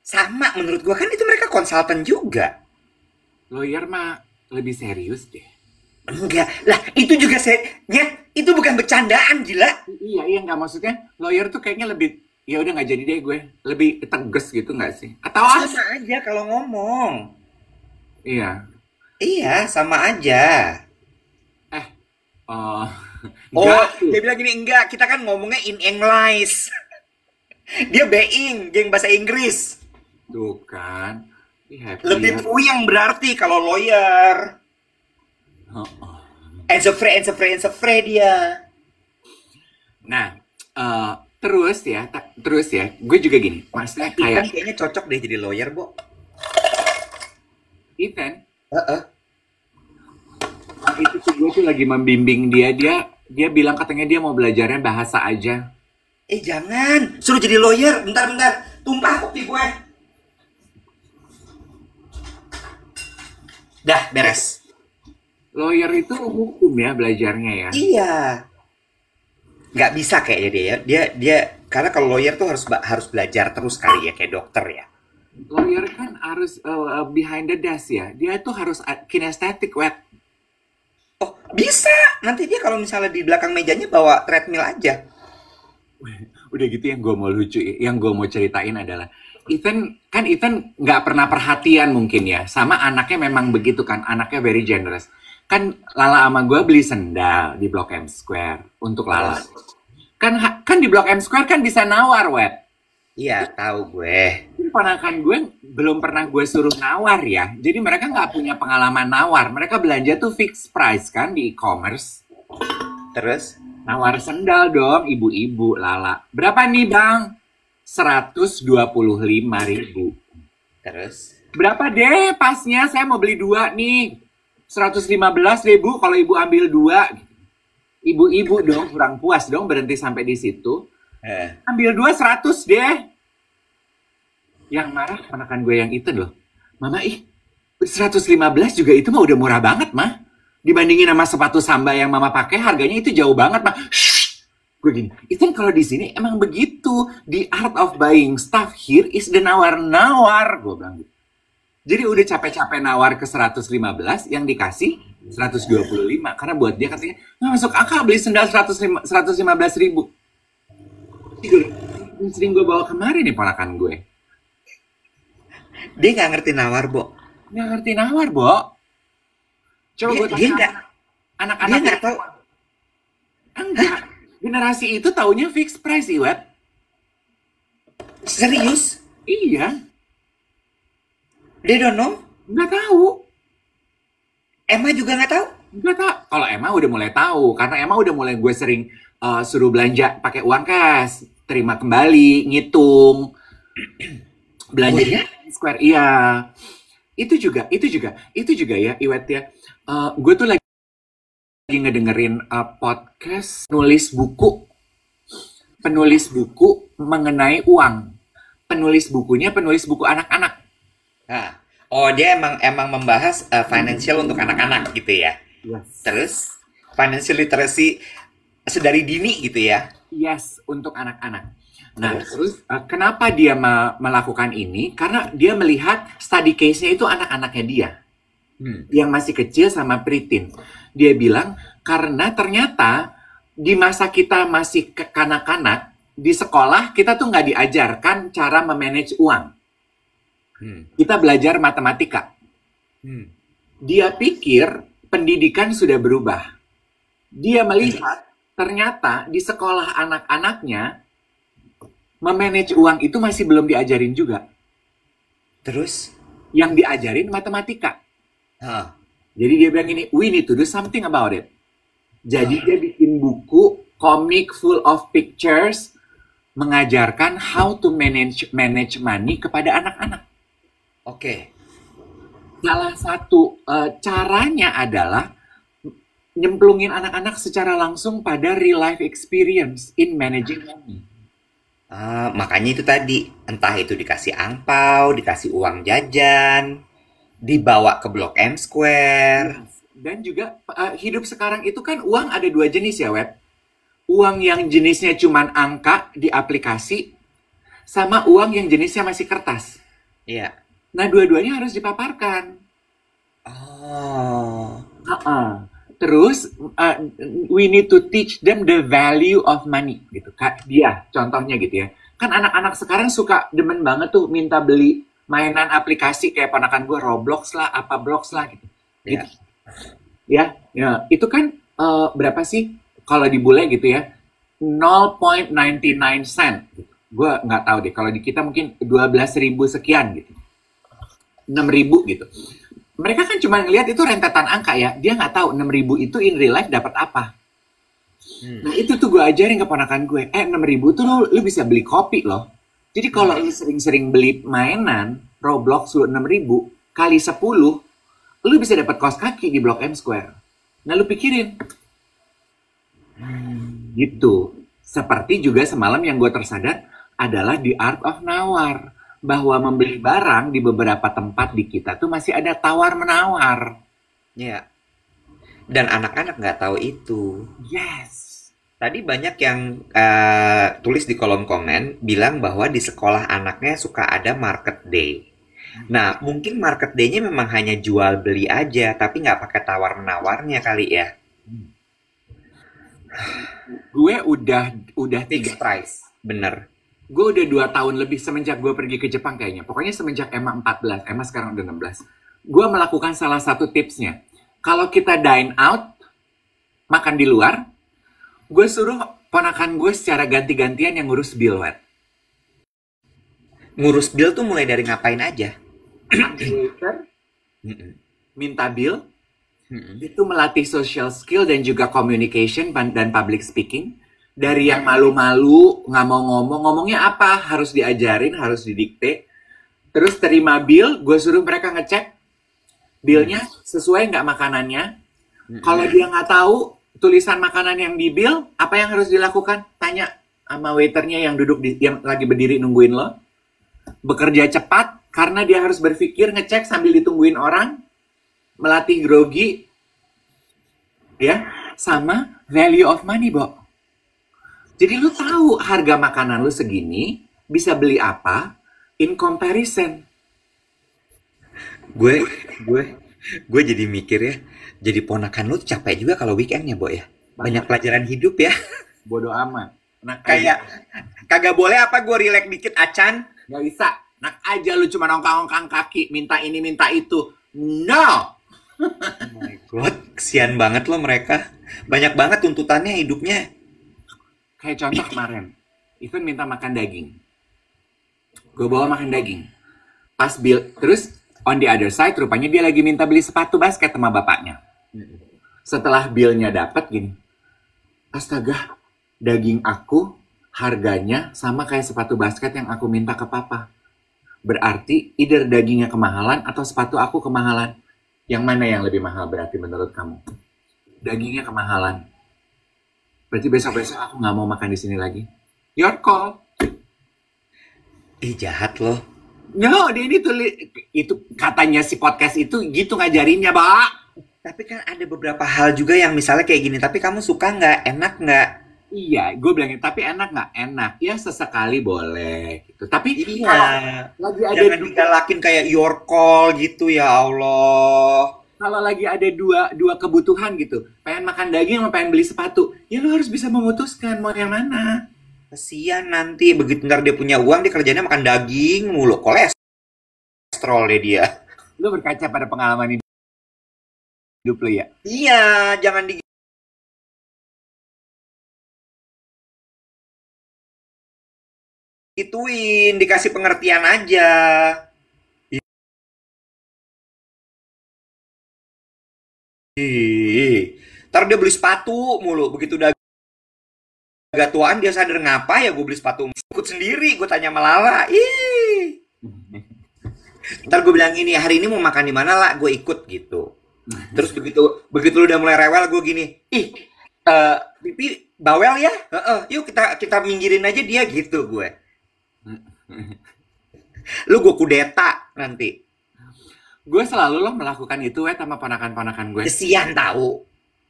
Sama menurut gua kan itu mereka konsultan juga.
lawyer mah lebih serius deh.
Enggak. Lah, itu juga itu bukan bercandaan, gila.
Iya, iya nggak maksudnya lawyer tuh kayaknya lebih ya udah nggak jadi deh gue lebih tegas gitu nggak sih? Atau
Sama aja kalau ngomong.
iya,
Iya, sama aja.
oh
Oh,
enggak tuh.
dia bilang gini, enggak, kita kan ngomongnya in English. Dia being, geng bahasa Inggris.
Tuh kan, Ih, happy
Lebih
ya.
puyeng berarti kalau lawyer.
Oh, oh.
And so free dia.
Nah, terus ya, gue juga gini, maksudnya
Ethan
kayak
kayaknya cocok deh jadi lawyer, Bo.
Ethan,
Heeh.
itu tuh gue tuh lagi membimbing dia bilang katanya dia mau belajarnya bahasa aja.
Jangan. Suruh jadi lawyer. Bentar. Tumpah kopi gue. Dah, beres.
Lawyer itu hukum ya belajarnya ya.
Iya. Nggak bisa kayaknya dia ya. Dia karena kalau lawyer tuh harus belajar terus kali ya kayak dokter ya.
Lawyer kan harus behind the desk ya. Dia tuh harus kinesthetic, wet.
Oh, bisa. Nanti dia kalau misalnya di belakang mejanya bawa treadmill aja.
Udah gitu yang gue mau lucu, yang gue mau ceritain adalah Ethan nggak pernah perhatian mungkin ya sama anaknya memang begitu kan, anaknya very generous. Kan Lala sama gue beli sendal di Blok M Square untuk Lala. Kan di Blok M Square kan bisa nawar, wet.
Iya, tahu gue.
Ponakan gue belum pernah gue suruh nawar ya. Jadi mereka nggak punya pengalaman nawar. Mereka belanja tuh fixed price kan di e-commerce.
Terus?
Nawar sendal dong, ibu-ibu Lala. Berapa nih bang? 125.000.
Terus?
Berapa deh pasnya? Saya mau beli 2 nih. 115.000 kalau ibu ambil 2. Ibu-ibu dong, kurang puas dong berhenti sampai di situ. Ambil 2 100 deh. Yang marah ponakan gue yang itu loh. Mama 115 juga itu mah udah murah banget mah. Dibandingin sama sepatu Samba yang mama pakai harganya itu jauh banget mah. Shh. Gue gini, itu kalau di sini emang begitu. The art of buying stuff here is the nawar-nawar. Gue bilang gitu. Jadi udah capek-capek nawar ke 115 yang dikasih 125. Karena buat dia katanya, nggak masuk akal beli sendal 115.000. yang sering gue bawa kemari nih ponakan gue.
Dia nggak ngerti nawar, Bo.
Nggak ngerti nawar, Bo. Coba
Dia
gue
dia
tanya
nggak dia
anak-anak
nggak tahu.
enggak. Generasi itu taunya fixed price, Iwet.
Serius?
Iya,
Dia don't know?
nggak tahu.
Emma juga nggak tahu?
Nggak tahu. Kalau Emma udah mulai tahu, karena Emma udah mulai gue sering suruh belanja pakai uang cash, terima kembali, ngitung, belanja
Oh
di
ya?
Square. Iya, itu juga ya, Iwet ya. Gue tuh lagi ngedengerin podcast penulis buku mengenai uang. Penulis bukunya penulis buku anak-anak.
Nah. Oh, dia emang membahas financial untuk anak-anak gitu ya.
Yes.
Terus financial literacy sedari dini gitu ya.
Yes, untuk anak-anak. Nah, terus kenapa dia melakukan ini? Karena dia melihat study case-nya itu anak-anaknya dia. Yang masih kecil sama preteen. Dia bilang, karena ternyata di masa kita masih kanak-kanak, di sekolah kita tuh nggak diajarkan cara memanage uang. Kita belajar matematika. Dia pikir pendidikan sudah berubah. Dia melihat ternyata di sekolah anak-anaknya memanage uang itu masih belum diajarin juga.
Terus?
Yang diajarin matematika. Jadi dia bilang ini, we need to do something about it. Jadi dia bikin buku, komik full of pictures, mengajarkan how to manage money kepada anak-anak.
Oke.
Salah satu caranya adalah nyemplungin anak-anak secara langsung pada real life experience in managing money.
Makanya itu tadi, entah itu dikasih angpau, dikasih uang jajan, dibawa ke Blok M Square.
Dan juga hidup sekarang itu kan uang ada dua jenis ya, Web. Uang yang jenisnya cuman angka di aplikasi, sama uang yang jenisnya masih kertas.
Iya.
Nah, dua-duanya harus dipaparkan.
Oh.
Terus, we need to teach them the value of money. Gitu. Dia, contohnya gitu ya. Kan anak-anak sekarang suka demen banget tuh minta beli mainan aplikasi kayak ponakan gue, Roblox lah, apa Blox lah gitu.
Iya.
Ya, itu kan berapa sih kalau di bule gitu ya? 0.99 cent. Gue nggak tahu deh. Kalau di kita mungkin 12.000 sekian gitu. 6.000 gitu. Mereka kan cuma ngelihat itu rentetan angka ya. Dia nggak tahu 6.000 itu in real life dapat apa. Nah itu tuh gue ajarin ke ponakan gue. 6.000 tuh lu bisa beli kopi loh. Jadi kalau lu sering-sering beli mainan Roblox lu 6.000 kali 10, lu bisa dapat kaos kaki di Blok M Square. Nah lu pikirin. Gitu. Seperti juga semalam yang gue tersadar adalah the art of nawar. Bahwa membeli barang di beberapa tempat di kita tuh masih ada tawar-menawar.
Iya. Dan anak-anak nggak tahu itu.
Yes.
Tadi banyak yang tulis di kolom komen bilang bahwa di sekolah anaknya suka ada market day. Nah, mungkin market day-nya memang hanya jual beli aja, tapi nggak pakai tawar-menawarnya kali ya.
Gue udah
Fixed price, bener.
Gue udah 2 tahun lebih semenjak gue pergi ke Jepang kayaknya. Pokoknya semenjak Emma 14, Emma sekarang udah 16. Gue melakukan salah satu tipsnya. Kalau kita dine out, makan di luar, gue suruh ponakan gue secara ganti-gantian yang ngurus bill, Wet.
Ngurus bill tuh mulai dari ngapain aja?
Waiter, minta bill, itu melatih social skill dan juga communication dan public speaking. Dari yang malu-malu, nggak mau ngomongnya apa, harus diajarin, harus didikte. Terus terima bill, gue suruh mereka ngecek billnya sesuai nggak makanannya. Kalau dia nggak tahu tulisan makanan yang di bill, apa yang harus dilakukan? Tanya sama waiternya yang duduk yang lagi berdiri nungguin lo. Bekerja cepat, karena dia harus berpikir, ngecek sambil ditungguin orang. Melatih grogi. Ya, sama value of money, Bo. Jadi lu tahu harga makanan lu segini, bisa beli apa in comparison.
Gue jadi mikir ya, jadi ponakan lu capek juga kalau weekendnya, Bo ya. Banyak pelajaran hidup ya.
Bodoh amat. Enak aja.
Kayak kagak boleh apa gue relax dikit acan?
Nggak bisa. Enak aja lu cuma ongkang-ongkang kaki, minta ini, minta itu. No!
Oh my god, kesian banget loh mereka. Banyak banget tuntutannya hidupnya.
Kayak contoh kemarin, Even minta makan daging. Gue bawa makan daging. Pas bill, terus on the other side, rupanya dia lagi minta beli sepatu basket sama bapaknya. Setelah billnya dapat gini, astaga, daging aku harganya sama kayak sepatu basket yang aku minta ke papa. Berarti either dagingnya kemahalan atau sepatu aku kemahalan. Yang mana yang lebih mahal berarti menurut kamu? Dagingnya kemahalan. Berarti besok-besok aku nggak mau makan di sini lagi. Your call.
Ih jahat loh.
No, dia ini itu katanya si podcast itu gitu ngajarinnya, Pak.
Tapi kan ada beberapa hal juga yang misalnya kayak gini. Tapi kamu suka nggak? Enak nggak?
Iya, gue bilangin, tapi enak nggak? Enak. Ya sesekali boleh. Gitu. Tapi
Iya.
kalau lagi ada
Jangan digalakin kayak your call gitu ya Allah.
kalau lagi ada dua kebutuhan gitu, pengen makan daging sama pengen beli sepatu, ya lo harus bisa memutuskan mau yang mana.
Kesian nanti begitu ntar dia punya uang dia kerjanya makan daging mulu. Kolesterol deh dia.
Lo berkaca pada pengalaman hidup lo ya.
Iya, jangan digituin, dikasih pengertian aja. Ih, ntar dia beli sepatu mulu. Begitu udah agak tuaan dia sadar ngapa ya gue beli sepatu. Ikut sendiri, gue tanya sama Lala. Ih. Ntar gue bilang ini hari ini mau makan di mana lah, gue ikut gitu. Terus begitu lu udah mulai rewel gue gini, ih, pipi bawel ya, yuk kita minggirin aja dia gitu gue. Lu gue kudeta nanti.
Gue selalu loh melakukan itu sama ponakan-ponakan gue.
Kesian tahu.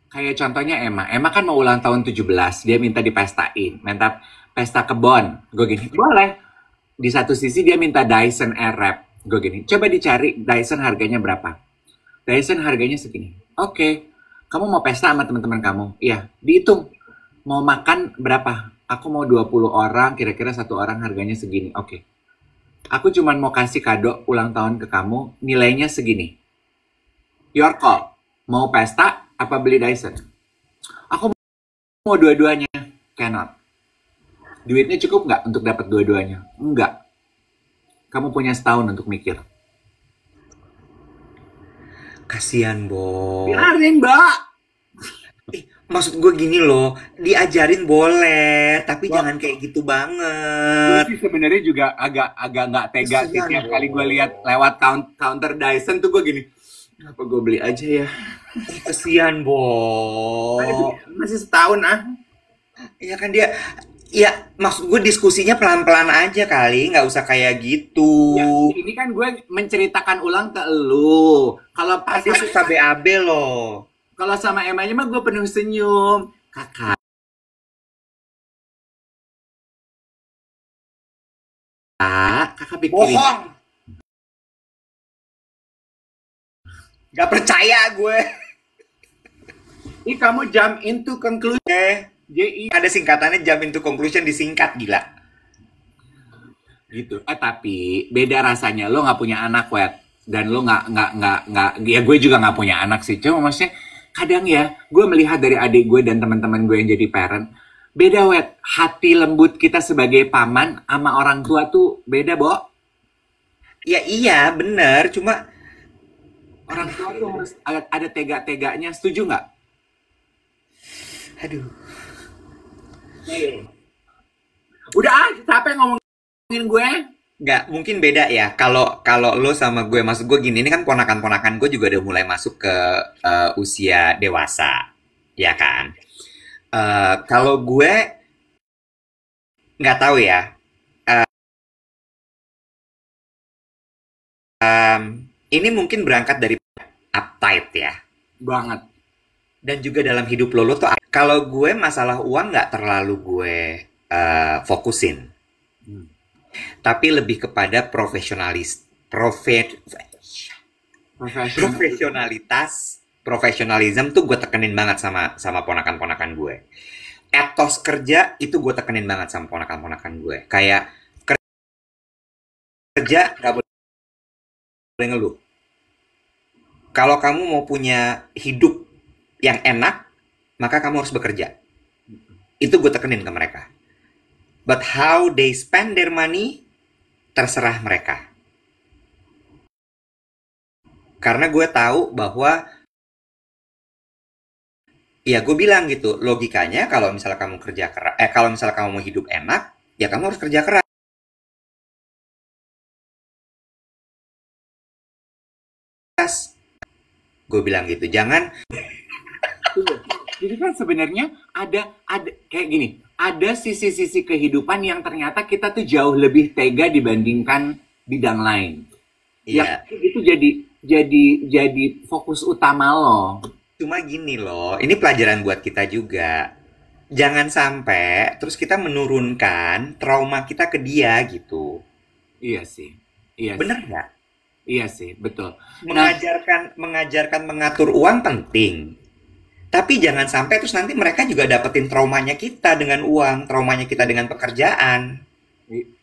Kayak contohnya Emma. Emma kan mau ulang tahun 17. Dia minta dipestain. Minta pesta kebon. Gue gini, boleh. Di satu sisi dia minta Dyson Airwrap. Gue gini, coba dicari Dyson harganya berapa. Dyson harganya segini. Oke. Kamu mau pesta sama teman-teman kamu? Iya. Dihitung. Mau makan berapa? Aku mau 20 orang. Kira-kira satu orang harganya segini. Oke. Aku cuma mau kasih kado ulang tahun ke kamu. Nilainya segini. Your call. Mau pesta apa beli Dyson? Aku mau dua-duanya. Cannot. Duitnya cukup nggak untuk dapat dua-duanya? Enggak. Kamu punya setahun untuk mikir.
Kasian, Bo.
Biarin, Mbak.
Maksud gue gini loh, diajarin boleh, tapi jangan kayak gitu
Gue
banget.
sih sebenarnya juga agak nggak tega sih.
Kasian,
Tiap
Bo.
kali gue lihat lewat counter Dyson tuh gue gini, apa gue beli aja ya?
Kesian, Bo.
Masih setahun ah.
Ya kan dia, ya maksud gue diskusinya pelan-pelan aja kali, nggak usah kayak gitu.
Ya, ini kan gue menceritakan ulang ke lu. Kalau pas
Dia suka BAB loh.
kalau sama Emma-nya mah gue penuh senyum. Kakak, kakak pikirin.
Bohong. Gak percaya gue.
Ih, kamu jump into conclusion. JI
Ada singkatannya jump into conclusion disingkat gila.
gitu. Tapi beda rasanya. Lo nggak punya anak, Wet. Dan lo nggak. Ya gue juga nggak punya anak sih. Cuma maksudnya kadang ya, gue melihat dari adik gue dan teman-teman gue yang jadi parent. Beda, Wet. Hati lembut kita sebagai paman sama orang tua tuh beda, Bo.
Ya iya bener, cuma
Orang tua tuh harus ada tega-teganya. Setuju nggak?
aduh.
Udah ah, capek ngomongin gue.
Nggak, mungkin beda ya. Kalau lo sama gue, maksud gue gini, ini kan ponakan-ponakan gue juga udah mulai masuk ke usia dewasa, ya kan? Kalau gue nggak tahu ya. Ini mungkin berangkat dari uptight ya.
Banget.
Dan juga dalam hidup lo tuh, kalau gue masalah uang nggak terlalu gue fokusin. Tapi lebih kepada profesionalitas, profesionalism tuh gue tekenin banget sama ponakan-ponakan gue. etos kerja itu gue tekenin banget sama ponakan-ponakan gue. Kayak kerja nggak boleh ngeluh. Kalau kamu mau punya hidup yang enak, maka kamu harus bekerja. Itu gue tekenin ke mereka. But how they spend their money, terserah mereka. Karena gue tahu bahwa, ya gue bilang gitu, logikanya kalau misalnya kamu kerja keras, kalau misalnya kamu mau hidup enak, ya kamu harus kerja keras. Gue bilang gitu, jangan.
Jadi kan sebenarnya ada kayak gini, ada sisi-sisi kehidupan yang ternyata kita tuh jauh lebih tega dibandingkan bidang lain.
Iya.
Yang itu jadi fokus utama lo.
Cuma gini loh, ini pelajaran buat kita juga. Jangan sampai terus kita menurunkan trauma kita ke dia gitu.
Iya sih. Iya
Bener
sih.
nggak?
Iya sih, betul. Nah,
Mengajarkan mengatur uang penting. Tapi jangan sampai terus nanti mereka juga dapetin traumanya kita dengan uang, traumanya kita dengan pekerjaan.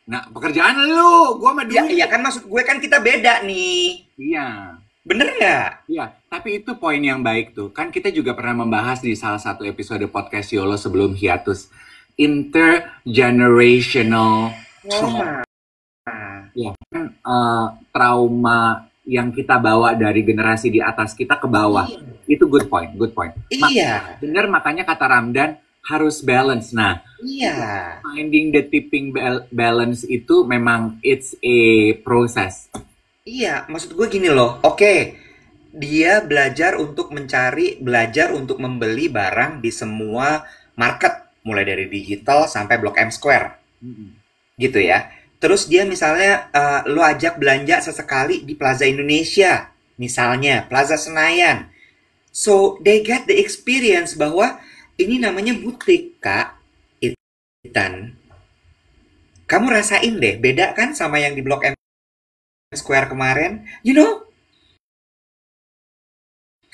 nah pekerjaan lu, gua mah
Ya,
duit.
iya kan maksud gue kan kita beda nih.
Iya.
Bener nggak?
Iya, tapi itu poin yang baik tuh. Kan kita juga pernah membahas di salah satu episode podcast YOLO sebelum hiatus. Intergenerational trauma. Ya, kan trauma yang kita bawa dari generasi di atas kita ke bawah. Itu good point, good point.
Iya,
Bener, makanya kata Ramdan harus balance. Nah,
iya.
finding the tipping balance itu memang it's a process.
Iya, maksud gue gini loh. Oke, dia belajar untuk belajar untuk membeli barang di semua market, mulai dari digital sampai Blok M Square, gitu ya. Terus dia misalnya lo ajak belanja sesekali di Plaza Indonesia, misalnya Plaza Senayan. So they get the experience bahwa ini namanya butik, Kak. Itan. Kamu rasain deh, beda kan sama yang di Blok M Square kemarin? You know?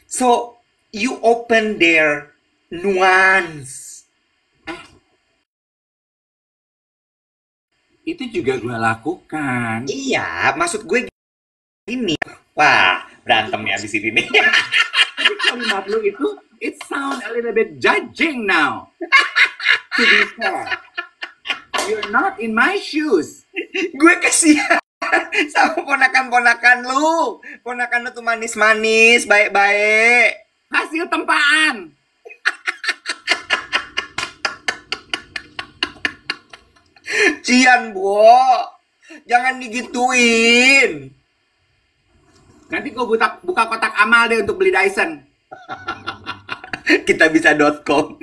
So you open their nuance.
Itu juga gue lakukan.
Iya, maksud gue gini. Wah, berantem ya di sini nih.
Tapi kalimat lu itu, it sound a little bit judging now. To be fair. You're not in my shoes.
Gue kasihan sama ponakan-ponakan lu. Ponakan lu tuh manis-manis, baik-baik.
Hasil tempaan.
Cian, Bo. Jangan digituin.
Nanti gue buka kotak amal deh untuk beli Dyson.
Kita bisa.com.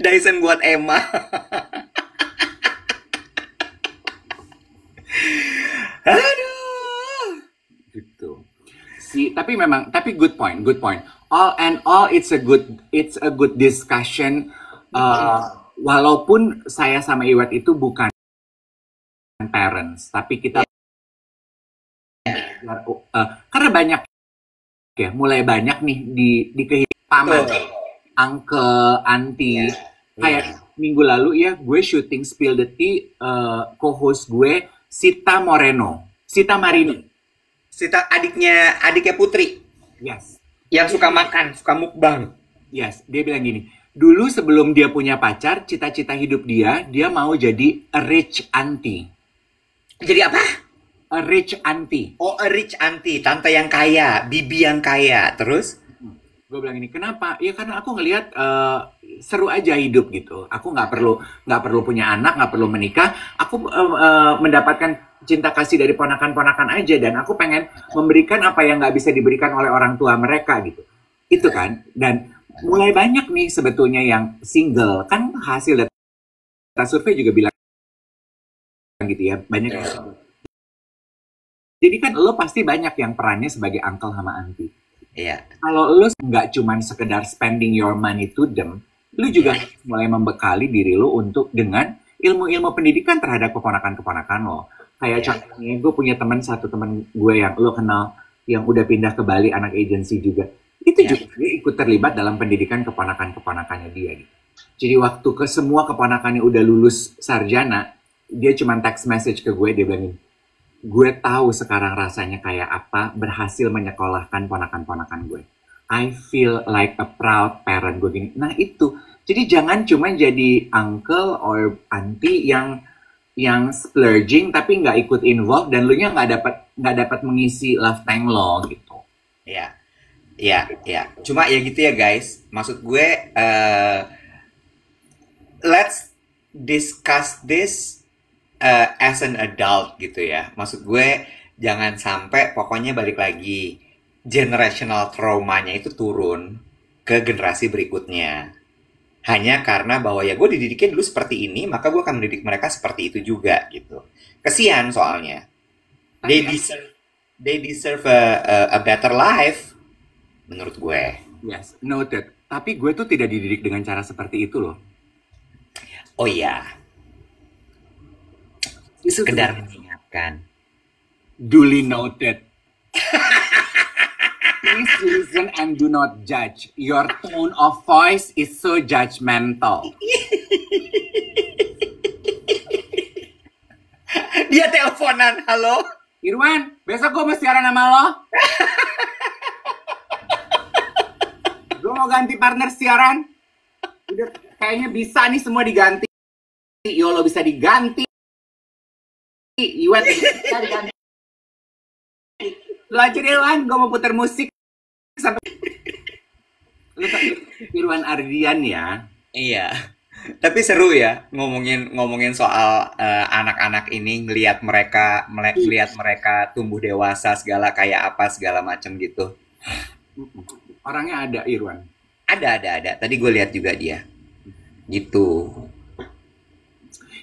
Dyson buat Emma. Aduh.
Gitu. Tapi good point, good point. All and all, it's a good discussion. Walaupun saya sama Iwet itu bukan parents, tapi kita karena banyak ya, mulai banyak nih di kehidupan paman, uncle, auntie. Kayak minggu lalu ya, gue syuting Spill the Tea, co-host gue Sita Marini.
Sita adiknya Putri.
Yes.
Yang suka makan, suka mukbang.
Yes, dia bilang gini, dulu sebelum dia punya pacar, cita-cita hidup dia mau jadi a rich auntie.
Jadi apa?
A rich auntie.
Oh, a rich auntie, tante yang kaya, bibi yang kaya. Terus?
Gue bilang ini, kenapa? Ya karena aku ngelihat seru aja hidup gitu. Aku nggak perlu punya anak, nggak perlu menikah. Aku mendapatkan cinta kasih dari ponakan-ponakan aja, dan aku pengen memberikan apa yang nggak bisa diberikan oleh orang tua mereka gitu. Itu kan. Dan mulai banyak nih sebetulnya yang single. Kan hasil data survei juga bilang gitu ya, banyak yang single. Jadi kan lo pasti banyak yang perannya sebagai uncle sama auntie.
Iya.
Kalau lo nggak cuman sekedar spending your money to them, lo juga mulai membekali diri lo untuk dengan ilmu-ilmu pendidikan terhadap keponakan-keponakan lo. Kayak contohnya, gue punya satu teman gue yang lo kenal, yang udah pindah ke Bali, anak agensi juga. Itu juga dia ikut terlibat dalam pendidikan keponakan-keponakannya dia. Gitu. Jadi waktu ke semua keponakannya udah lulus sarjana, dia cuma text message ke gue, dia bilangin, gue tahu sekarang rasanya kayak apa berhasil menyekolahkan ponakan-ponakan gue. I feel like a proud parent, gue gini. Nah itu, jadi jangan cuma jadi uncle or auntie yang splurging tapi nggak ikut involve dan lu nya nggak dapat mengisi love tank lo gitu.
Ya, ya, ya. Cuma ya gitu ya guys. Maksud gue, let's discuss this as an adult gitu ya. Maksud gue jangan sampai pokoknya balik lagi generational traumanya itu turun ke generasi berikutnya. Hanya karena bahwa ya gue dididiknya dulu seperti ini, maka gue akan mendidik mereka seperti itu juga gitu. Kesian soalnya. They
Tapi
deserve they deserve a better life menurut gue.
yes, noted. Tapi gue tuh tidak dididik dengan cara seperti itu loh.
Oh iya,
Itu
sekedar mengingatkan.
duly noted. Please listen and do not judge. Your tone of voice is so judgmental.
Dia teleponan, halo?
Irwan, besok gue mau siaran sama lo. Gue mau ganti partner siaran. Udah kayaknya bisa nih semua diganti. Yolo bisa diganti. Iwan bisa diganti. Lo aja deh Irwan, gue mau putar musik sampai lu tau Irwan Ardian ya.
Iya. Tapi seru ya ngomongin soal anak-anak ini ngelihat mereka tumbuh dewasa segala kayak apa segala macam gitu.
Orangnya ada Irwan.
Ada. Tadi gue lihat juga dia. Gitu.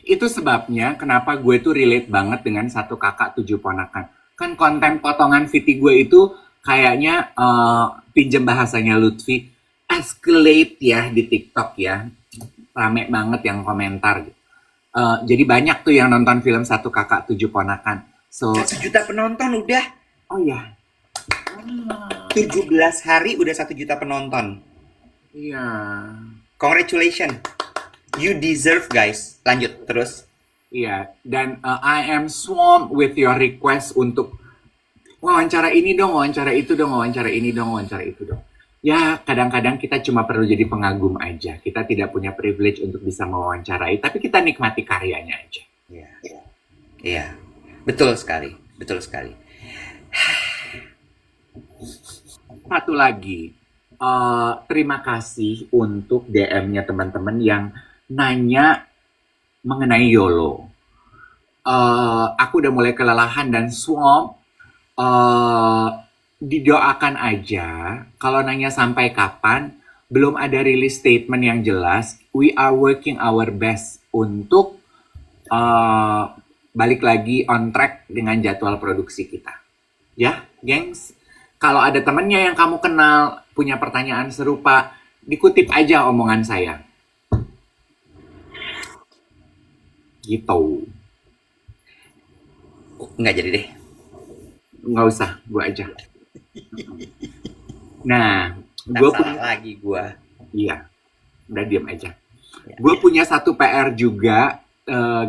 Itu sebabnya kenapa gue tuh relate banget dengan satu kakak 7 ponakan. Kan konten potongan VT gue itu kayaknya pinjem bahasanya Lutfi, escalate ya di TikTok ya. Rame banget yang komentar gitu. Jadi banyak tuh yang nonton film Satu Kakak 7 Ponakan. So
1 juta penonton udah.
oh ya.
17 hari udah 1 juta penonton.
Iya.
Congratulations. You deserve guys. Lanjut terus.
Iya, dan I am swamped with your request untuk wawancara ini dong, wawancara itu dong, wawancara ini dong, wawancara itu dong. Ya, kadang-kadang kita cuma perlu jadi pengagum aja. Kita tidak punya privilege untuk bisa mewawancarai, tapi kita nikmati karyanya aja.
Iya. Iya. Betul sekali. Betul sekali.
Satu lagi, terima kasih untuk DM-nya teman-teman yang nanya mengenai YOLO. Aku udah mulai kelelahan dan swamp. Didoakan aja. Kalau nanya sampai kapan, belum ada rilis statement yang jelas. We are working our best untuk balik lagi on track dengan jadwal produksi kita. Ya, gengs. Kalau ada temennya yang kamu kenal punya pertanyaan serupa, dikutip aja omongan saya. Gitu.
Nggak jadi deh.
Nggak usah, gue aja. Nah,
Nggak
gue
salah
punya,
lagi gue.
iya, udah diam aja. Gue punya satu PR juga,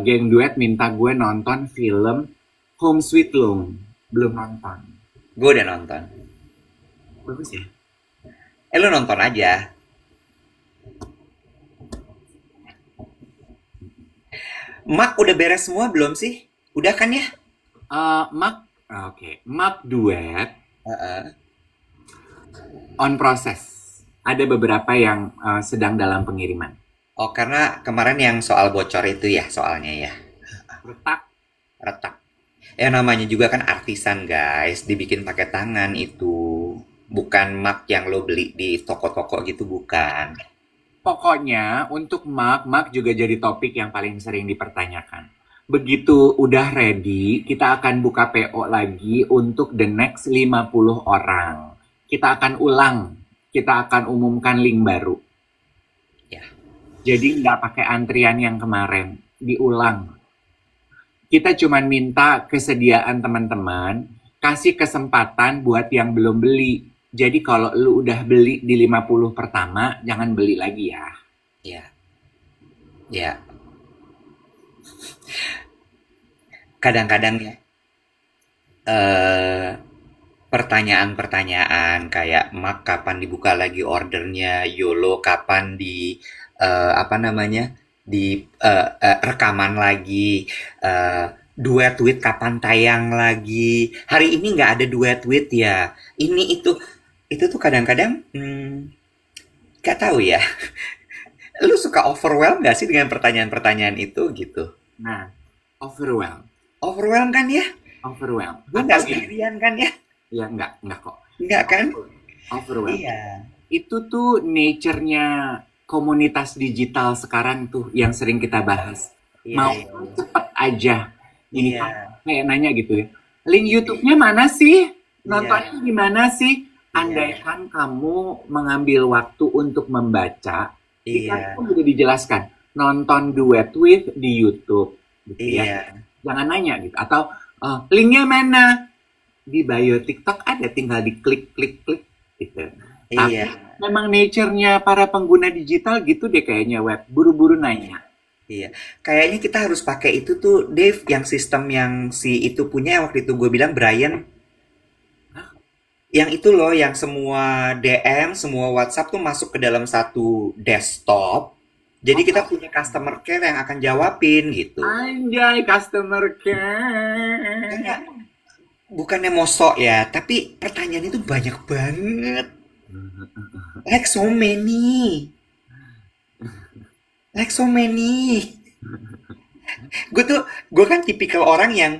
geng duet minta gue nonton film Home Sweet Home. Belum nonton.
Gue udah nonton.
Bagus ya?
Lu nonton aja. Mak udah beres semua belum sih? Udah kan ya?
Mak duet
Heeh.
on process. Ada beberapa yang sedang dalam pengiriman.
Oh, karena kemarin yang soal bocor itu ya soalnya ya.
Retak.
Retak. Ya namanya juga kan artisan guys, dibikin pakai tangan itu. Bukan mak yang lo beli di toko-toko gitu, bukan.
Pokoknya untuk Mak juga jadi topik yang paling sering dipertanyakan. Begitu udah ready, kita akan buka PO lagi untuk the next 50 orang. Kita akan ulang, kita akan umumkan link baru.
Ya.
Jadi nggak pakai antrian yang kemarin, diulang. Kita cuma minta kesediaan teman-teman, kasih kesempatan buat yang belum beli. Jadi kalau lu udah beli di 50 pertama, jangan beli lagi ya.
Ya. Ya, kadang-kadang ya, eh pertanyaan-pertanyaan kayak Mak kapan dibuka lagi ordernya, YOLO kapan di apa namanya di rekaman lagi, duet tweet kapan tayang lagi. Hari ini nggak ada duet tweet ya. Ini itu tuh kadang-kadang nggak tahu ya. Lu suka overwhelm nggak sih dengan pertanyaan-pertanyaan itu gitu?
Nah, overwhelm,
Overwhelm kan ya?
overwhelm.
Gue
Atau
nggak
gini,
sendirian kan ya?
ya enggak kok.
Nggak kan?
Overwhelm.
Iya.
Itu tuh nature-nya komunitas digital sekarang tuh yang sering kita bahas.
Iya,
Mau
iya.
cepet aja. Ini kan
Iya.
kayak nanya gitu ya. Link YouTube-nya mana sih?
Iya,
Nontonnya gimana sih?
iya,
Andaikan kamu mengambil waktu untuk membaca, di sana
iya,
pun udah dijelaskan. Nonton duet with di YouTube gitu ya.
iya,
Jangan nanya gitu. Atau linknya mana? Di bio TikTok ada, tinggal diklik klik klik gitu. Tapi
iya,
memang nature-nya para pengguna digital gitu deh kayaknya web. Buru-buru nanya.
iya. Kayaknya kita harus pakai itu tuh, Dave, yang sistem yang si itu punya yang waktu itu gue bilang Brian, yang itu loh, yang semua DM, semua WhatsApp tuh masuk ke dalam satu desktop. Jadi kita punya customer care yang akan jawabin gitu.
Anjay, customer
Karena
care.
bukannya mosok ya, tapi pertanyaan itu banyak banget. Like so many. Like so many. Gue kan tipikal orang yang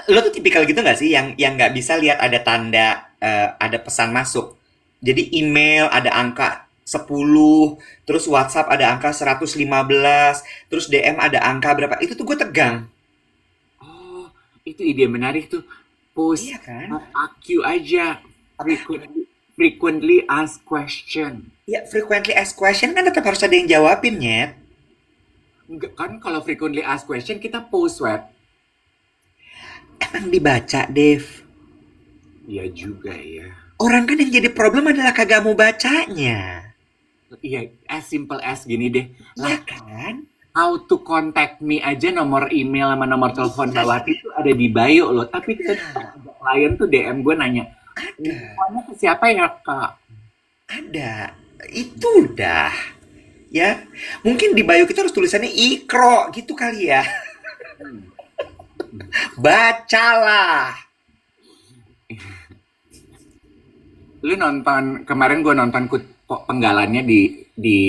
lo tuh tipikal gitu nggak sih yang nggak bisa lihat ada tanda ada pesan masuk. Jadi email ada angka 10, terus WhatsApp ada angka 115, terus DM ada angka berapa. Itu tuh gue tegang.
Oh, itu ide menarik tuh. Post
Iya kan?
FAQ aja. Frequently asked question.
Ya, frequently asked question kan tetap harus ada yang jawabin, Nyet.
Enggak kan kalau frequently asked question kita post web.
Emang dibaca, Dev.
Iya juga ya.
Orang kan yang jadi problem adalah kagak mau bacanya.
Iya, as simple as gini deh.
Iya
Lah,
kan?
how to contact me aja nomor email sama nomor telepon bawah itu ada di bio loh. Tapi
Ada,
klien tuh DM gue nanya,
ada,
infonya ke siapa ya kak?
ada. Itu udah. Ya, mungkin di bio kita harus tulisannya ikro gitu kali ya. Bacalah.
Lu nonton kemarin gue nonton penggalannya di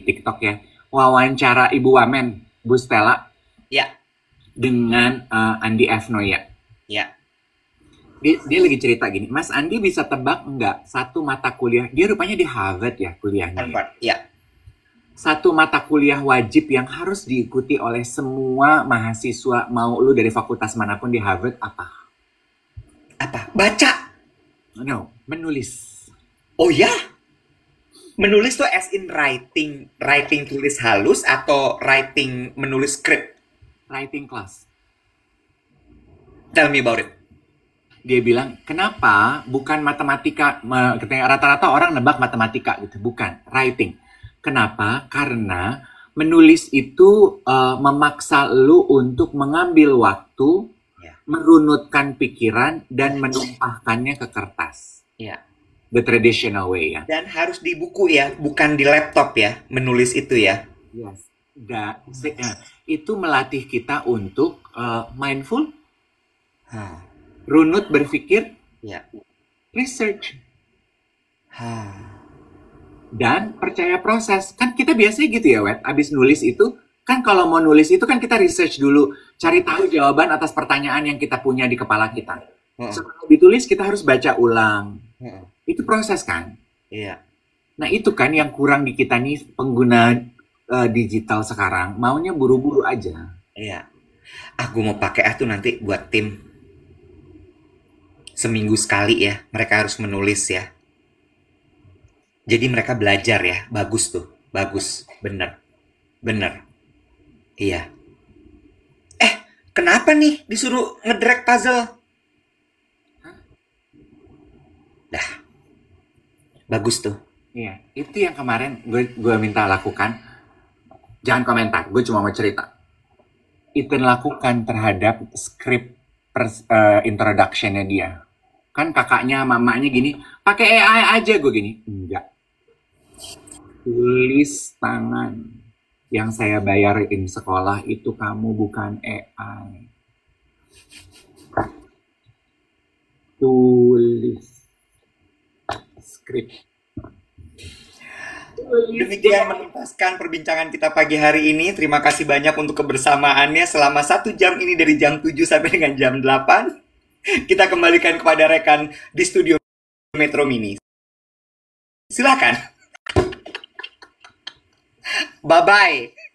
TikTok ya. Wawancara Ibu Wamen, Bu Stella
Ya,
dengan Andi F. Noya.
ya.
Dia lagi cerita gini, Mas Andi bisa tebak nggak satu mata kuliah? Dia rupanya di Harvard ya kuliahnya ya.
Harvard. Ya.
Satu mata kuliah wajib yang harus diikuti oleh semua mahasiswa mau lu dari fakultas manapun di Harvard apa?
Apa? Baca.
No, menulis.
Oh ya? Menulis tuh as in writing, writing tulis halus atau writing menulis script?
Writing class.
Tell me about it.
Dia bilang, kenapa bukan matematika? Rata-rata orang nebak matematika gitu, bukan writing. Kenapa? Karena menulis itu memaksa lu untuk mengambil waktu,
Ya,
merunutkan pikiran, dan menumpahkannya ke kertas.
ya.
The traditional way ya.
Dan harus di buku ya, bukan di laptop ya, menulis itu ya.
Yes. Itu melatih kita untuk mindful,
Hah,
runut berpikir,
ya.
research,
Hah,
dan percaya proses. Kan kita biasanya gitu ya, Wet. Abis nulis itu, kan kalau mau nulis itu kan kita research dulu. Cari tahu jawaban atas pertanyaan yang kita punya di kepala kita.
heeh,
Setelah ditulis, kita harus baca ulang.
heeh.
Itu proses kan?
Iya,
Nah itu kan yang kurang di kita nih pengguna digital sekarang. Maunya buru-buru aja.
iya. Aku mau pakai tuh nanti buat tim seminggu sekali ya. Mereka harus menulis ya. Jadi mereka belajar ya. Bagus tuh. Bagus. Bener. Bener. Iya. Kenapa nih disuruh ngedrag puzzle? Dah. Bagus tuh.
Iya, itu yang kemarin gue minta lakukan. Jangan komentar, gue cuma mau cerita. Ethan lakukan terhadap skrip introduction-nya dia. Kan kakaknya, mamanya gini, pakai AI aja, gue gini. Enggak. Tulis tangan. Yang saya bayarin sekolah itu kamu bukan AI. Tulis skrip.
Demikian menuntaskan perbincangan kita pagi hari ini. Terima kasih banyak untuk kebersamaannya selama 1 jam ini dari jam 7 sampai dengan jam 8. Kita kembalikan kepada rekan di studio Metro Mini. Silakan. Bye-bye.